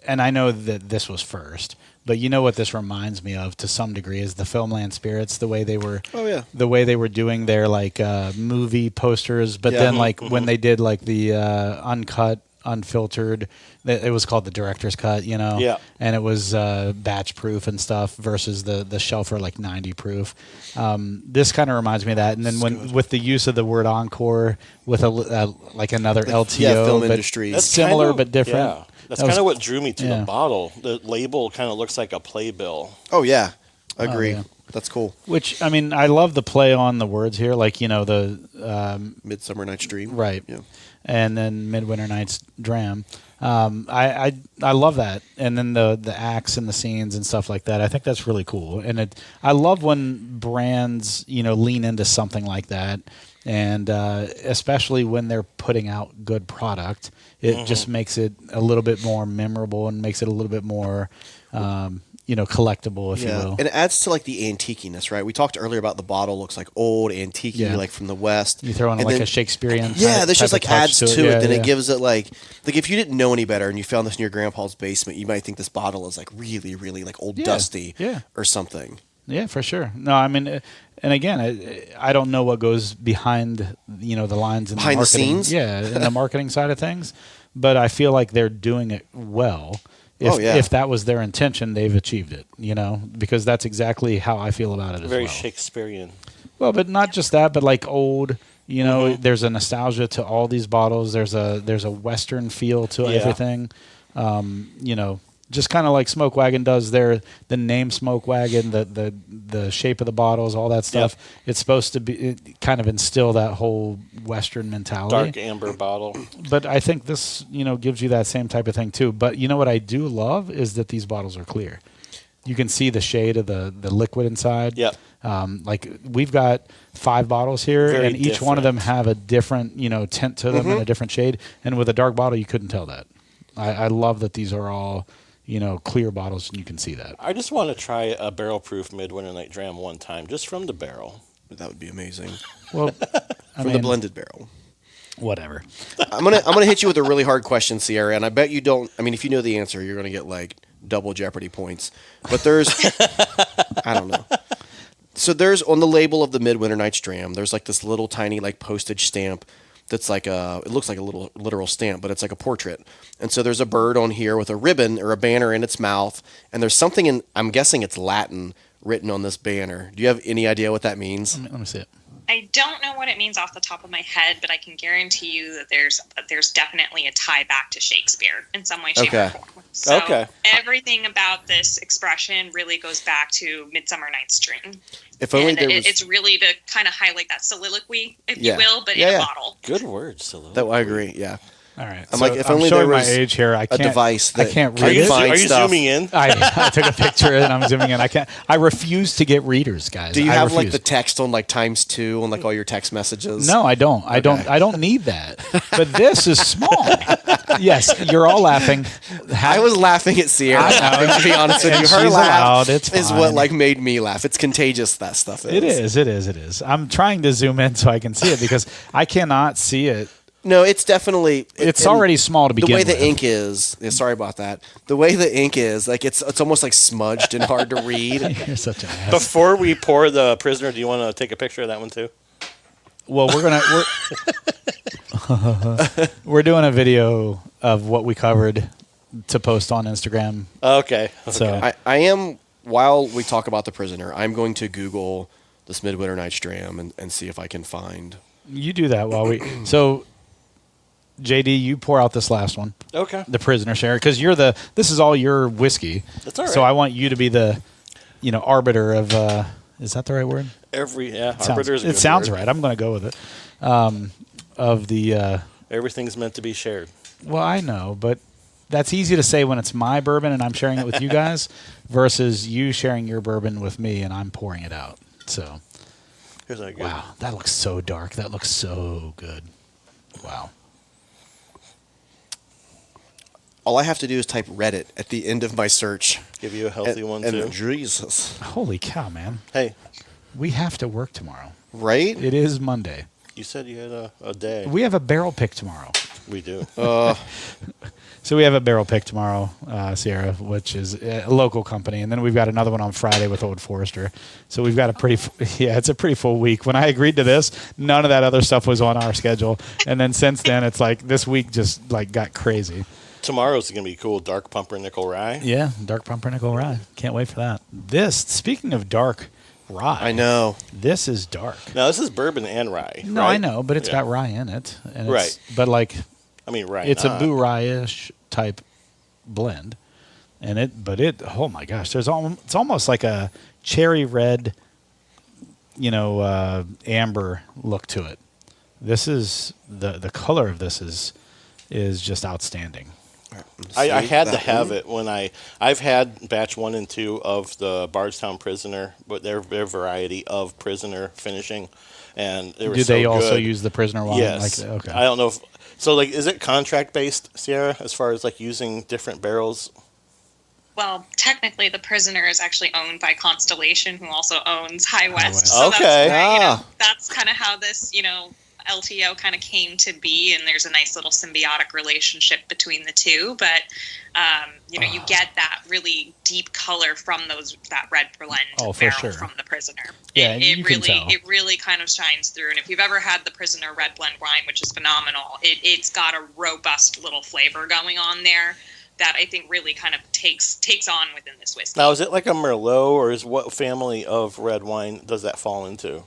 And I know that this was first, but you know what this reminds me of to some degree is the Filmland Spirits, the way they were. Oh yeah. The way they were doing their like movie posters, but then like when they did like the uncut, unfiltered, it was called the director's cut, you know. Yeah. And it was batch proof and stuff versus the shelfer like 90 proof. This kind of reminds me of that. And then with the use of the word encore with a like another LTO, film but industry, that's similar but different. Yeah. That's kind of what drew me to the bottle. The label kind of looks like a playbill. Oh yeah, agree. Oh, yeah. That's cool. Which I mean, I love the play on the words here, like you know the Midsummer Night's Dream, right? Yeah. And then Midwinter Nights Dram. I love that, and then the acts and the scenes and stuff like that. I think that's really cool, and I love when brands lean into something like that, and especially when they're putting out good product, it just makes it a little bit more memorable and makes it a little bit more. Collectible, if you will. And it adds to like the antiqueness, right? We talked earlier about the bottle looks like old, antique, like from the West. You throw in like a Shakespearean this just like adds to it. Then it gives it like if you didn't know any better and you found this in your grandpa's basement, you might think this bottle is like really, really like old dusty or something. Yeah, for sure. No, I mean, and again, I don't know what goes behind, the lines and behind the scenes. Yeah, in the marketing side of things, but I feel like they're doing it well. If that was their intention, they've achieved it, because that's exactly how I feel about it as Very well. Shakespearean. Well, but not just that, but like old, there's a nostalgia to all these bottles. There's a Western feel to everything. Just kind of like Smoke Wagon does the name Smoke Wagon, the shape of the bottles, all that stuff. Yep. It's supposed to kind of instill that whole Western mentality. Dark amber bottle. But I think this, gives you that same type of thing too. But what I do love is that these bottles are clear. You can see the shade of the liquid inside. Yep. Like we've got 5 bottles here, Very and each one of them different. have a different, tint to them and a different shade. And with a dark bottle, you couldn't tell that. I love that these are all, clear bottles, and you can see that. I just want to try a barrel-proof Midwinter Night Dram one time, just from the barrel. That would be amazing. Well, From the blended barrel. Whatever. I'm gonna hit you with a really hard question, Ciarra, and I bet you don't. I mean, if you know the answer, you're gonna get like double Jeopardy points. But there's, I don't know. So there's on the label of the Midwinter Nights Dram, there's like this little tiny like postage stamp that's like it looks like a little literal stamp, but it's like a portrait. And so there's a bird on here with a ribbon or a banner in its mouth, and there's something in, I'm guessing it's Latin, written on this banner. Do you have any idea what that means? Let me see it. I don't know what it means off the top of my head, but I can guarantee you that there's definitely a tie back to Shakespeare in some way, shape, or form. So everything about this expression really goes back to Midsummer Night's Dream. If only there was... It's really to kind of highlight that soliloquy, if you will, but in a bottle. Good word, soliloquy. That I agree. Yeah. All right. I'm like, if only there was my age here. I can't, a device that I can't could read it. find Are you stuff. zooming in? I took a picture and I'm zooming in. I refuse to get readers, guys. Do you have like refuse. the text on like ×2 on like all your text messages? No, I don't. I don't need that. But this is small. Yes, you're all laughing. I was laughing at Ciarra. To be honest with you, And her she's laugh allowed. It's is fine. what like made me laugh. It's contagious. That stuff is. It is. I'm trying to zoom in so I can see it because I cannot see it. No, it's definitely. It's already small to begin The way with. the ink is. Yeah, sorry about that. The way the ink is, like it's almost like smudged and hard to read. You're such an ass. Before we pour the prisoner, do you want to take a picture of that one too? Well, we're doing a video of what we covered to post on Instagram. Okay. So I am, while we talk about the prisoner, I'm going to Google this Midwinter Nights Dram and see if I can find. you do that while we. So, JD, you pour out this last one. Okay. The prisoner share, because this is all your whiskey. That's all right. So I want you to be the, arbiter of. Is that the right word? Arbiter is a it good sounds word. right. I'm going to go with it. Of the. Everything's meant to be shared. Well, I know, but that's easy to say when it's my bourbon and I'm sharing it with you guys, versus you sharing your bourbon with me and I'm pouring it out. So. Here's our good. Wow, that looks so dark. That looks so good. Wow. All I have to do is type Reddit at the end of my search. Give you a healthy one too. And Jesus. Holy cow, man. Hey, We have to work tomorrow. Right? It is Monday. you said you had a day. We have a barrel pick tomorrow. We do. So we have a barrel pick tomorrow, Ciarra, which is a local company, and then we've got another one on Friday with Old Forester. So we've got it's a pretty full week. When I agreed to this, none of that other stuff was on our schedule, and then since then, it's like this week just like got crazy. Tomorrow's going to be cool. Dark pumpernickel rye. Yeah, dark pumpernickel rye. Can't wait for that. Speaking of dark rye, I know. this is dark. Now, this is bourbon and rye. No, right? I know, but it's got rye in it, and Right. But like. I mean, rye. It's not. a Bourye-ish type blend, oh my gosh, it's almost like a cherry red, amber look to it. This is the color of this is just outstanding. I had to have it when I've had batch 1 and 2 of the Bardstown Prisoner, but their variety of prisoner finishing, and they were Do they so also good. use the prisoner wine? Yes. Okay. I don't know if so. Like, is it contract based, Ciarra, as far as like using different barrels? Well, technically, the prisoner is actually owned by Constellation, who also owns High West. West. So Okay. that's kind of how this, LTO kind of came to be, and there's a nice little symbiotic relationship between the two. But you get that really deep color from that red blend Oh, for barrel sure. from the prisoner. Yeah, it you can really tell. it really kind of shines through. And if you've ever had the prisoner red blend wine, which is phenomenal, it's got a robust little flavor going on there that I think really kind of takes on within this whiskey. Now, is it like a Merlot, or what family of red wine does that fall into?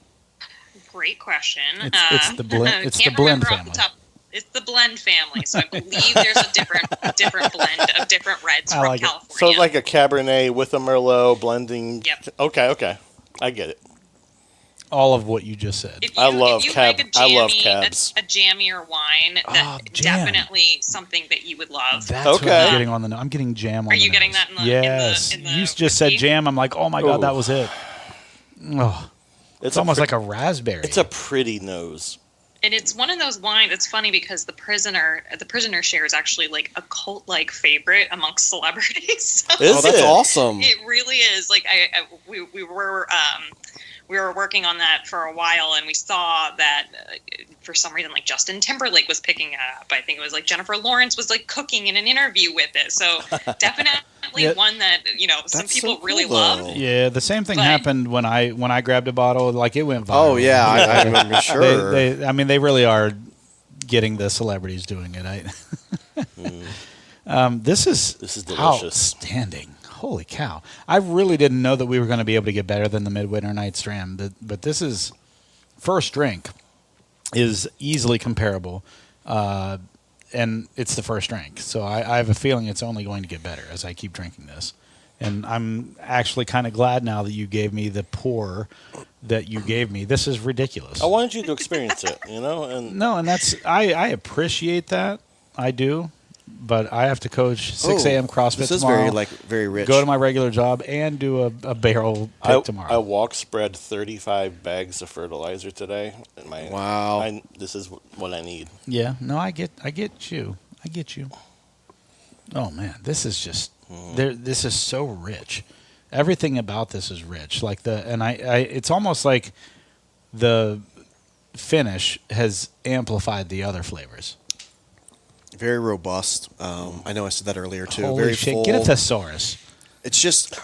Great question. It's the blend. It's the can't blend remember off family. the top. It's the blend family. So I believe there's a different blend of different reds I from like it. California. So it's like a Cabernet with a Merlot blending. Yep. Okay, I get it. All of what you just said. If I love you cab- like I love cabs. a jammier wine, jam. definitely something that you would love. That's what Okay. I'm getting on the. I'm getting jam on. Are you the getting nose. that in the- Yes. in the You just said whiskey? jam. I'm like, oh my god, that was it. Oh, it's almost like a raspberry. It's a pretty nose. And it's one of those wines. It's funny because the prisoner share is actually like a cult-like favorite amongst celebrities. So Is that's it? awesome. it really is. Like we were working on that for a while, and we saw that for some reason, like Justin Timberlake was picking it up. I think it was like Jennifer Lawrence was like cooking in an interview with it. So definitely one that some That's people so really cool, love. though. Yeah, the same thing But- happened when I grabbed a bottle. Like it went viral. Oh yeah, I remember. Sure. They really are getting the celebrities doing it. This is delicious. outstanding. Holy cow! I really didn't know that we were going to be able to get better than the Midwinter Nights Dram. But this is first drink is easily comparable, and it's the first drink. So I have a feeling it's only going to get better as I keep drinking this. And I'm actually kind of glad now that you gave me the pour that you gave me. This is ridiculous. I wanted you to experience it, and No, and that's I appreciate that. I do. But I have to coach 6 a.m. CrossFit This is tomorrow. very rich. Go to my regular job and do a barrel pick tomorrow. I walk spread 35 bags of fertilizer today. And Wow. This is what I need. Yeah, no, I get you. I get you. Oh man, this is just this is so rich. Everything about this is rich. Like it's almost like the finish has amplified the other flavors. Very robust. I know I said that earlier too. Holy very shit! full. Get a thesaurus. It's just.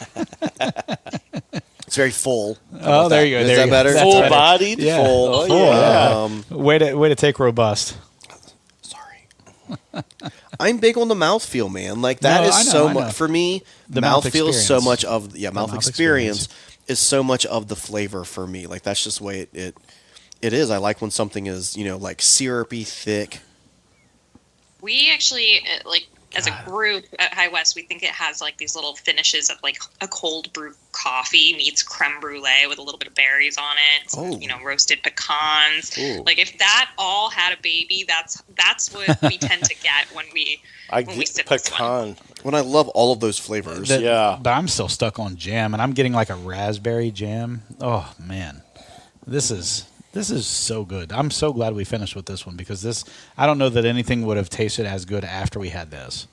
It's very full. Oh, there you go. Is there that you go. better? That's Full better. bodied? Yeah. Full. Oh, Full, yeah. Way to take robust. Sorry. I'm big on the mouthfeel, man. Like that No, is I know, so I know. much for me. The mouth Mouthfeel is so experience. much of mouth mouth experience is so much of the flavor for me. Like that's just the way it is. I like when something is like syrupy, thick. We actually as a group at High West, we think it has like these little finishes of like a cold brew coffee meets creme brulee with a little bit of berries on it. Some, roasted pecans. Ooh. Like if that all had a baby, that's what we tend to get when we sip this one. Pecan. When I love all of those flavors. Yeah. But I'm still stuck on jam, and I'm getting like a raspberry jam. Oh man, this is so good. I'm so glad we finished with this one because I don't know that anything would have tasted as good after we had this.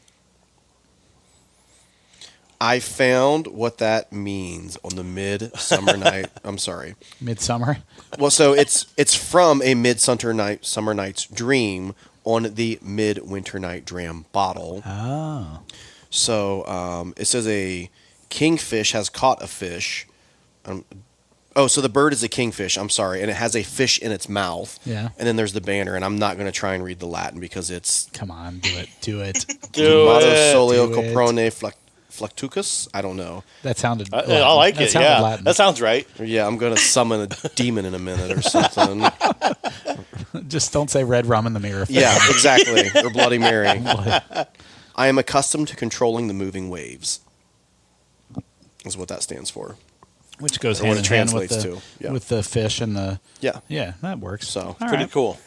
I found what that means on the midsummer night. I'm sorry. Midsummer. Well, so it's from a Midsummer Night's Dream on the Midwinter Night Dram bottle. Oh. So it says a kingfish has caught a fish. So the bird is a kingfish. I'm sorry, and it has a fish in its mouth. Yeah. And then there's the banner, and I'm not going to try and read the Latin because it's Come on, do it. Do it. Do Motto it. Solio Do it. Coprone Fluctucus. I don't know. That sounded. I Latin. like That it. sounded Yeah. Latin. That sounds right. Yeah, I'm going to summon a demon in a minute or something. Just don't say red rum in the mirror. Yeah, exactly. Or Bloody Mary. I am accustomed to controlling the moving waves. Is what that stands for. Which goes Or what hand it in hand with translates the, to, yeah. with the fish and the. Yeah. Yeah, that works. So, All Pretty right. cool.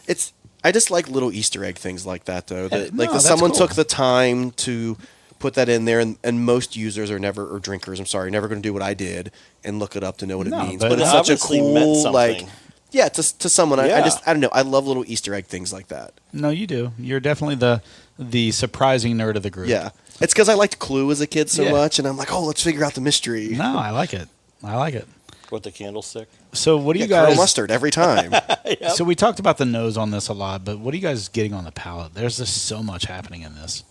I just like little Easter egg things like that, though. That, no, that that's someone cool. took the time to put that in there, and most users are never, or drinkers, I'm sorry, never going to do what I did and look it up to know what No, it means. but But it's it such a obviously cool, meant something. like, yeah, to someone. I Yeah. don't know. I love little Easter egg things like that. No, you do. You're definitely the surprising nerd of the group. Yeah, it's because I liked Clue as a kid so Yeah. much, and I'm like, oh, let's figure out the mystery. No, I like it. I like it. With the candlestick. So what do you Colonel guys? Mustard every time. So we talked about the nose on this a lot, but what are you guys getting on the palate? There's just so much happening in this.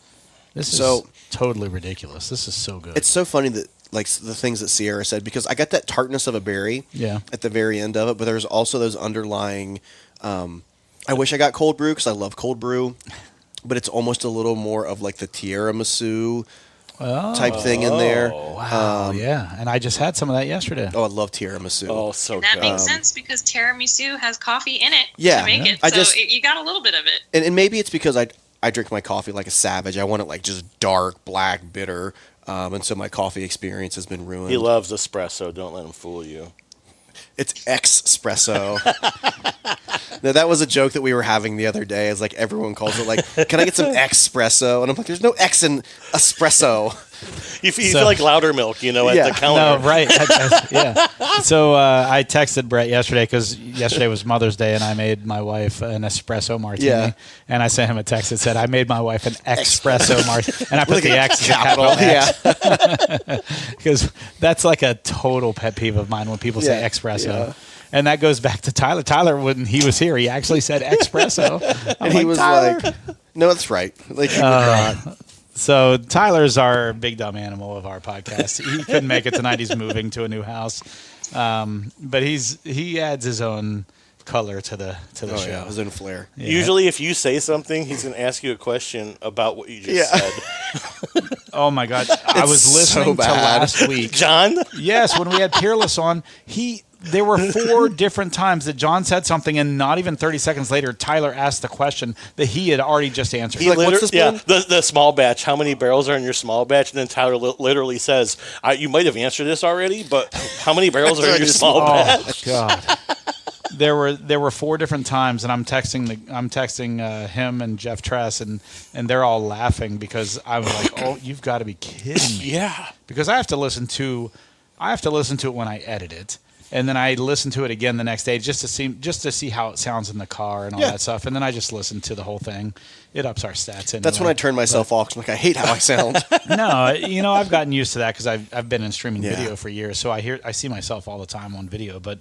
This is So- totally ridiculous. This is so good. It's so funny that like the things that Ciarra said, because I got that tartness of a berry Yeah. at the very end of it, but there's also those underlying. I wish I got cold brew because I love cold brew, but it's almost a little more of like the tiramisu type thing in there. Wow. Yeah. And I just had some of that yesterday. Oh, I love tiramisu. Oh, so And that good. makes sense because tiramisu has coffee in it Yeah. to make Yeah. it. I So just- you got a little bit of it. And maybe it's because I drink my coffee like a savage. I want it like just dark, black, bitter, and so my coffee experience has been ruined. He loves espresso. Don't let him fool you. It's espresso. No, that was a joke that we were having the other day. As like everyone calls it, like, can I get some espresso? And I'm like, there's no X in espresso. You feel like Loudermilk, at the counter. No, right. Yeah. So I texted Brett yesterday because yesterday was Mother's Day, and I made my wife an espresso martini. Yeah. And I sent him a text that said, I made my wife an espresso martini. And I put the X as a capital. capital X. Because that's like a total pet peeve of mine when people say espresso. Yeah. And that goes back to Tyler. Tyler, when he was here, he actually said espresso. And he was Tyler. like, no, that's right. Like, he would not. So Tyler's our big dumb animal of our podcast. He couldn't make it tonight. He's moving to a new house. But he adds his own color to the show. Yeah, his own flair. Yeah. Usually if you say something, he's going to ask you a question about what you just said. Oh, my God. I was listening to last week. John? Yes, when we had Peerless on, there were 4 different times that John said something, and not even 30 seconds later, Tyler asked the question that he had already just answered. He's like, what's this one? The small batch. How many barrels are in your small batch? And then Tyler literally says, you might have answered this already, but how many barrels are in your small batch? Oh, God. There were 4 different times, and I'm texting him and Jeff Tress, and they're all laughing because I was like, "Oh, you've got to be kidding me!" Yeah, because I have to listen to it when I edit it, and then I listen to it again the next day just to see how it sounds in the car and all that stuff, and then I just listen to the whole thing. It ups our stats. Anyway. That's when I turn myself off. I'm like, I hate how I sound. No, I've gotten used to that because I've been in streaming video for years, so I see myself all the time on video, but.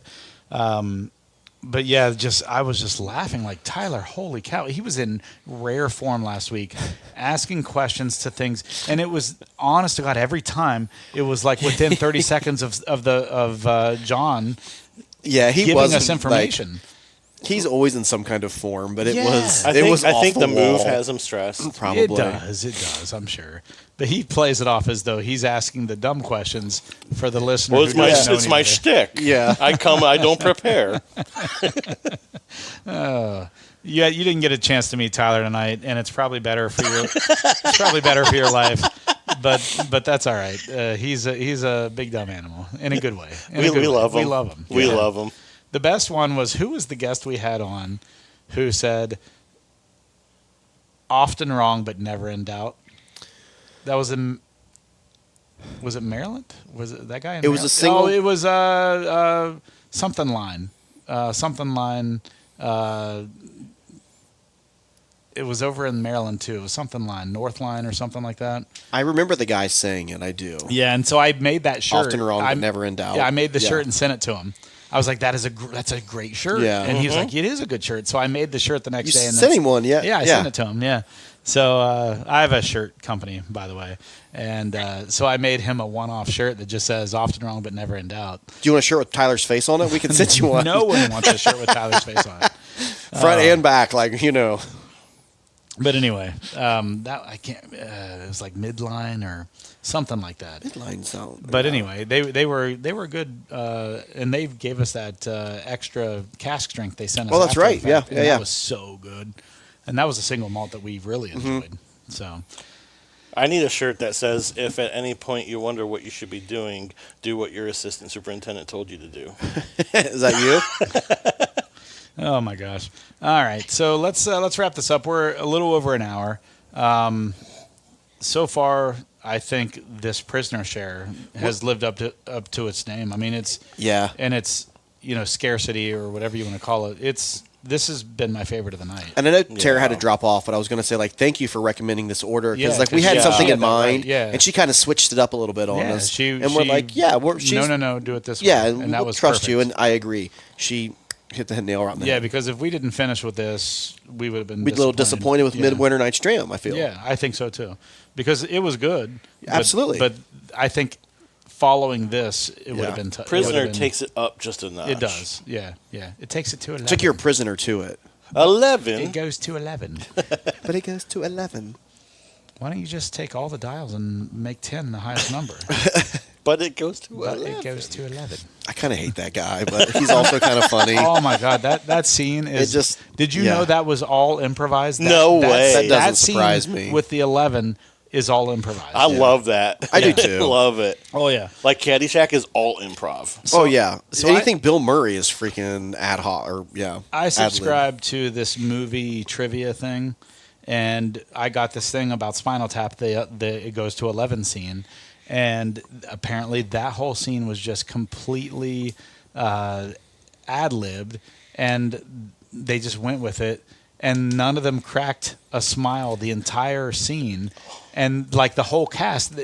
But yeah, I was just laughing like, Tyler, holy cow. He was in rare form last week, asking questions to things, and it was, honest to God, every time it was like within 30 seconds of John giving us information. Like, he's always in some kind of form, but it I think the move has him stressed. Probably. It does, I'm sure. But he plays it off as though he's asking the dumb questions for the listener. Well, it's my shtick. Yeah. I don't prepare. Yeah, you didn't get a chance to meet Tyler tonight, and it's probably better for your life. But that's all right. He's a big dumb animal in a good way. We love him. We love him. We love him. The best one was, who was the guest we had on who said, often wrong but never in doubt? That was it Maryland? Was it that guy in Maryland? It was a single... Oh, it was something line. Something line. It was over in Maryland, too. It was something line. North line or something like that. I remember the guy saying it. I do. Yeah, and so I made that shirt. Often wrong but never in doubt. Yeah, I made the shirt and sent it to him. I was like, that's a great shirt. Yeah. And he was like, it is a good shirt. So I made the shirt the next day. You sent him one, yeah. Yeah, I sent it to him, yeah. So I have a shirt company, by the way. And so I made him a one-off shirt that just says, often wrong but never in doubt. Do you want a shirt with Tyler's face on it? We can send you one. No one wants a shirt with Tyler's face on it. Front and back, like, But anyway, that I can't. It was like midline or something like that. Midline sound. But anyway, they were good, and they gave us that extra cask strength they sent us. Oh, that's right. Yeah. That was so good, and that was a single malt that we really enjoyed. So. I need a shirt that says, if at any point you wonder what you should be doing, do what your assistant superintendent told you to do. Is that you? Oh my gosh! All right, so let's wrap this up. We're a little over an hour. So far, I think this prisoner share has lived up to its name. I mean, it's and it's scarcity or whatever you want to call it. This has been my favorite of the night. And I know Tara had to drop off, but I was going to say, thank you for recommending this order because we had something in mind, and she kind of switched it up a little bit on us. We're like, no, do it this way. Yeah, and that we'll was trust perfect. you, and I agree. She hit the nail right on the head. Yeah, because if we didn't finish with this, we would have been a little disappointed with Midwinter Nights Dram, I feel. Yeah, I think so too. Because it was good. Absolutely. But I think following this, it would have been tough. Prisoner takes it up just a notch. It does, yeah. It takes it to 11. It's like you're a prisoner to it. 11? It goes to 11. But it goes to 11. Why don't you just take all the dials and make 10 the highest number? But it goes to 11. It goes to 11. I kind of hate that guy, but he's also kind of funny. Oh, my God. That scene is... Did you know that was all improvised? No way. That doesn't surprise me. With the 11 is all improvised. I love that. I do, too. Love it. Oh, yeah. Like Caddyshack is all improv. So, yeah. So anything Bill Murray is freaking ad hoc, or, I subscribe to this movie trivia thing, and I got this thing about Spinal Tap. It goes to 11 scene, and apparently that whole scene was just completely ad-libbed, and they just went with it, and none of them cracked a smile the entire scene. And like the whole cast,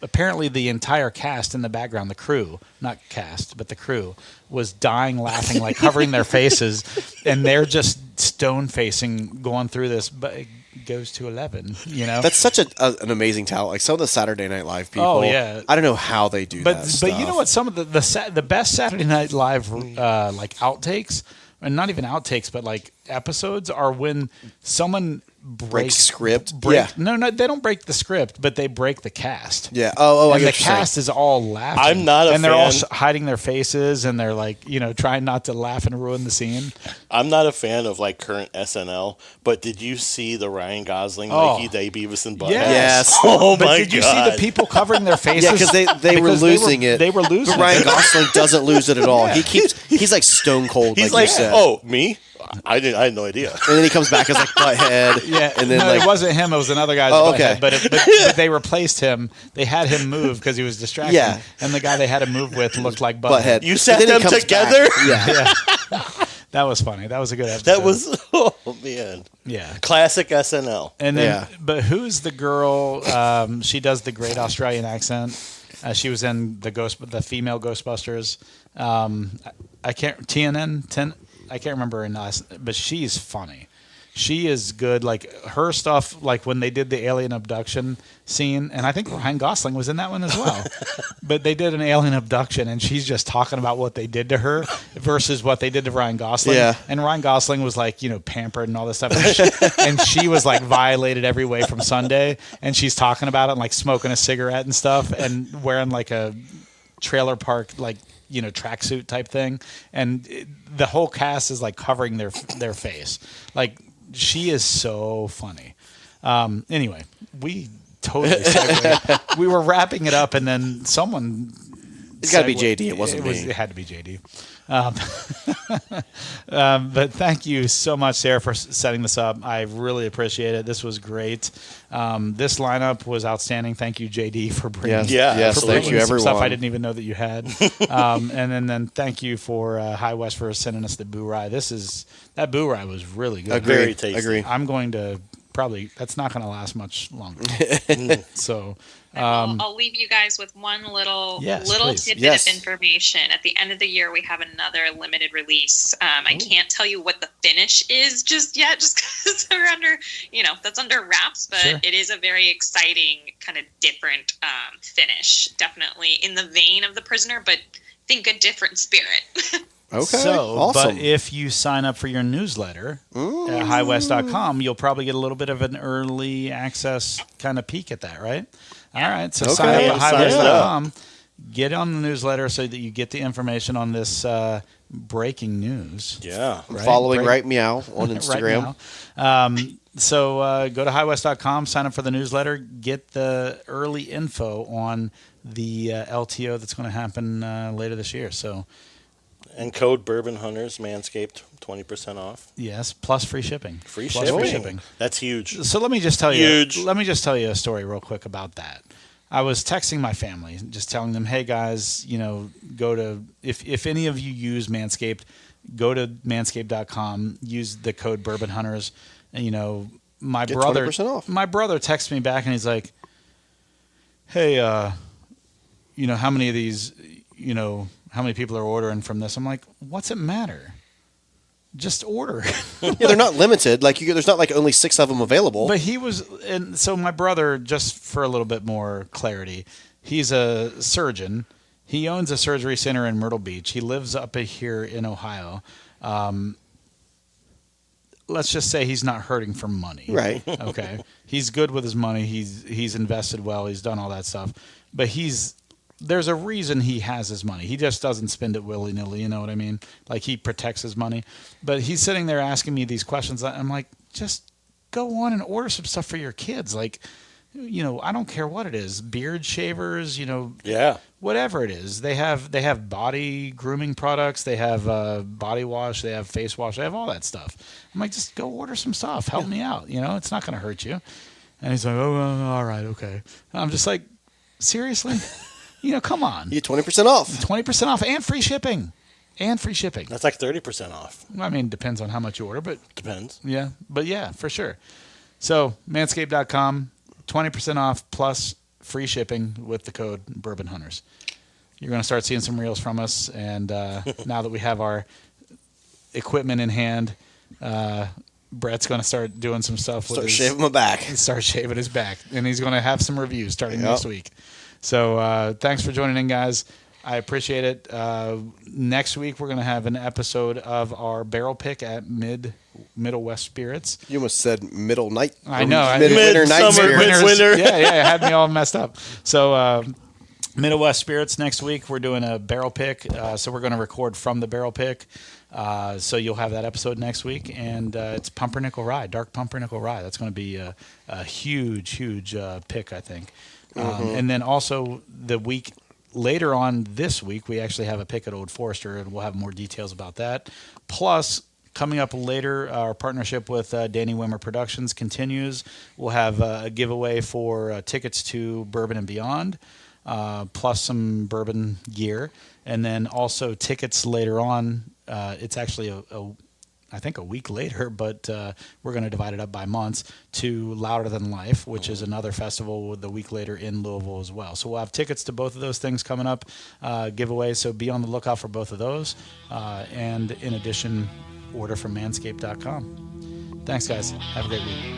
apparently the entire cast in the background, the crew, not cast, but the crew, was dying laughing, like covering their faces, and they're just stone facing going through this, but it goes to 11, you know? That's such an amazing talent. Like some of the Saturday Night Live people, Oh, yeah. I don't know how they do that stuff. But you know what? Some of the best Saturday Night Live like outtakes, and not even outtakes, but like episodes, are when someone breaks script. No, they don't break the script, but they break the cast. Yeah. Oh, and I the get what you're cast is all laughing. I'm not a and they're all fan. hiding their faces, and they're like, trying not to laugh and ruin the scene. I'm not a fan of like current SNL, but did you see the Ryan Gosling, Oh. Mikey Day, Beavis and Butthead? Yes. Oh But my did you god! see the people covering their faces? Yeah, because they were losing it. They were losing But Ryan it. Gosling doesn't lose it at all. He's like stone cold. He's like like, you said. oh, me? I had no idea. And then he comes back as like butthead. Yeah, And then no, like it wasn't him. It was another guy's Oh, butthead. okay. But they replaced him. They had him move because he was distracting. Yeah. And the guy they had him move with looked like Butthead. butthead. You But sat then he them comes together? back. Yeah. Yeah. That was funny. That was a good episode. That was, oh man, yeah. classic SNL. And then, Yeah. but who's the girl? She does the great Australian accent. She was in the female Ghostbusters. I can't I can't remember her last, but she's funny. She is good. Like her stuff, like when they did the alien abduction scene, and I think Ryan Gosling was in that one as well. But they did an alien abduction, and she's just talking about what they did to her versus what they did to Ryan Gosling. Yeah. And Ryan Gosling was like, pampered and all this stuff, and she was like violated every way from Sunday, and she's talking about it and like smoking a cigarette and stuff, and wearing like a trailer park tracksuit type thing, and the whole cast is like covering their face. Like she is so funny. Anyway, we totally segued. We were wrapping it up, and then someone. It's got to be JD. It wasn't me. It had to be JD. But thank you so much, Sarah, for setting this up. I really appreciate it. This was great. This lineup was outstanding. Thank you, JD, for bringing. Yes. for Thank bringing you, some everyone. Stuff I didn't even know that you had. And then thank you for High West for sending us the Bourye. That Bourye was really good. Very tasty. Agree. I'm going to that's not going to last much longer. So. I'll leave you guys with one little please. tidbit of information. At the end of the year, we have another limited release. I can't tell you what the finish is just yet, just because we're under, that's under wraps. But Sure. It is a very exciting, kind of different finish. Definitely in the vein of The Prisoner, but think a different spirit. Okay. So, awesome. but if you sign up for your newsletter at highwest.com, you'll probably get a little bit of an early access kind of peek at that, right? All right. So sign up at highwest.com. Get on the newsletter so that you get the information on this breaking news. Yeah. Right? Following Right Meow on Instagram. Right now. So go to highwest.com, sign up for the newsletter, get the early info on the LTO that's going to happen later this year. So. And code Bourbon Hunters Manscaped 20% off. Yes, plus free shipping. Free Plus shipping. That's huge. So let me just tell you. Huge. Let me just tell you a story real quick about that. I was texting my family, just telling them, "Hey guys, go to if any of you use Manscaped, go to manscaped.com. Use the code Bourbon Hunters. And, my Get brother 20% off. My brother texts me back and he's like, "Hey, how many of these, how many people are ordering from this?" I'm like, "What's it matter? Just order." Yeah, they're not limited. Like there's not like only 6 of them available. But and so my brother, just for a little bit more clarity, he's a surgeon. He owns a surgery center in Myrtle Beach. He lives up here in Ohio. Let's just say he's not hurting for money. Right. Okay. He's good with his money. He's invested well. He's done all that stuff. But there's a reason he has his money. He just doesn't spend it willy-nilly, you know what I mean? Like, he protects his money. But he's sitting there asking me these questions. I'm like, just go on and order some stuff for your kids. Like, I don't care what it is, beard shavers, Yeah. whatever it is. They have body grooming products. They have body wash. They have face wash. They have all that stuff. I'm like, just go order some stuff. Help me out. It's not going to hurt you. And he's like, oh, all right, okay. And I'm just like, seriously? Come on. You get 20% off. 20% off and free shipping. That's like 30% off. I mean, depends on how much you order, but Depends. yeah, but yeah, for sure. So manscaped.com, 20% off plus free shipping with the code Bourbon Hunters. You're going to start seeing some reels from us, and now that we have our equipment in hand, Brett's going to start doing some stuff. Shaving my back. Start shaving his back, and he's going to have some reviews starting next week. So thanks for joining in, guys. I appreciate it. Next week, we're going to have an episode of our barrel pick at Middle West Spirits. You almost said middle night. I know. Midwinter Nights Dram. Midwinter. Yeah, it had me all messed up. So Middle West Spirits next week, we're doing a barrel pick. So we're going to record from the barrel pick. So you'll have that episode next week. And it's Pumpernickel Rye, Dark Pumpernickel Rye. That's going to be a huge pick, I think. And then also the week later on this week, we actually have a pick at Old Forester, and we'll have more details about that. Plus, coming up later, our partnership with Danny Wimmer Productions continues. We'll have a giveaway for tickets to Bourbon and Beyond, plus some bourbon gear, and then also tickets later on. It's actually I think a week later, but we're going to divide it up by months, to Louder Than Life, which is another festival the week later in Louisville as well. So we'll have tickets to both of those things coming up, giveaways, so be on the lookout for both of those. And in addition, order from manscaped.com. Thanks, guys. Have a great week.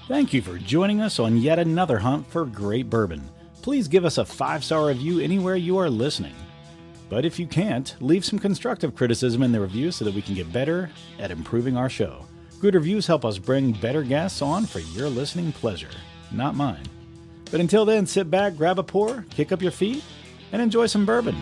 Thank you for joining us on yet another hunt for great bourbon. Please give us a 5-star review anywhere you are listening. But if you can't, leave some constructive criticism in the review so that we can get better at improving our show. Good reviews help us bring better guests on for your listening pleasure, not mine. But until then, sit back, grab a pour, kick up your feet, and enjoy some bourbon.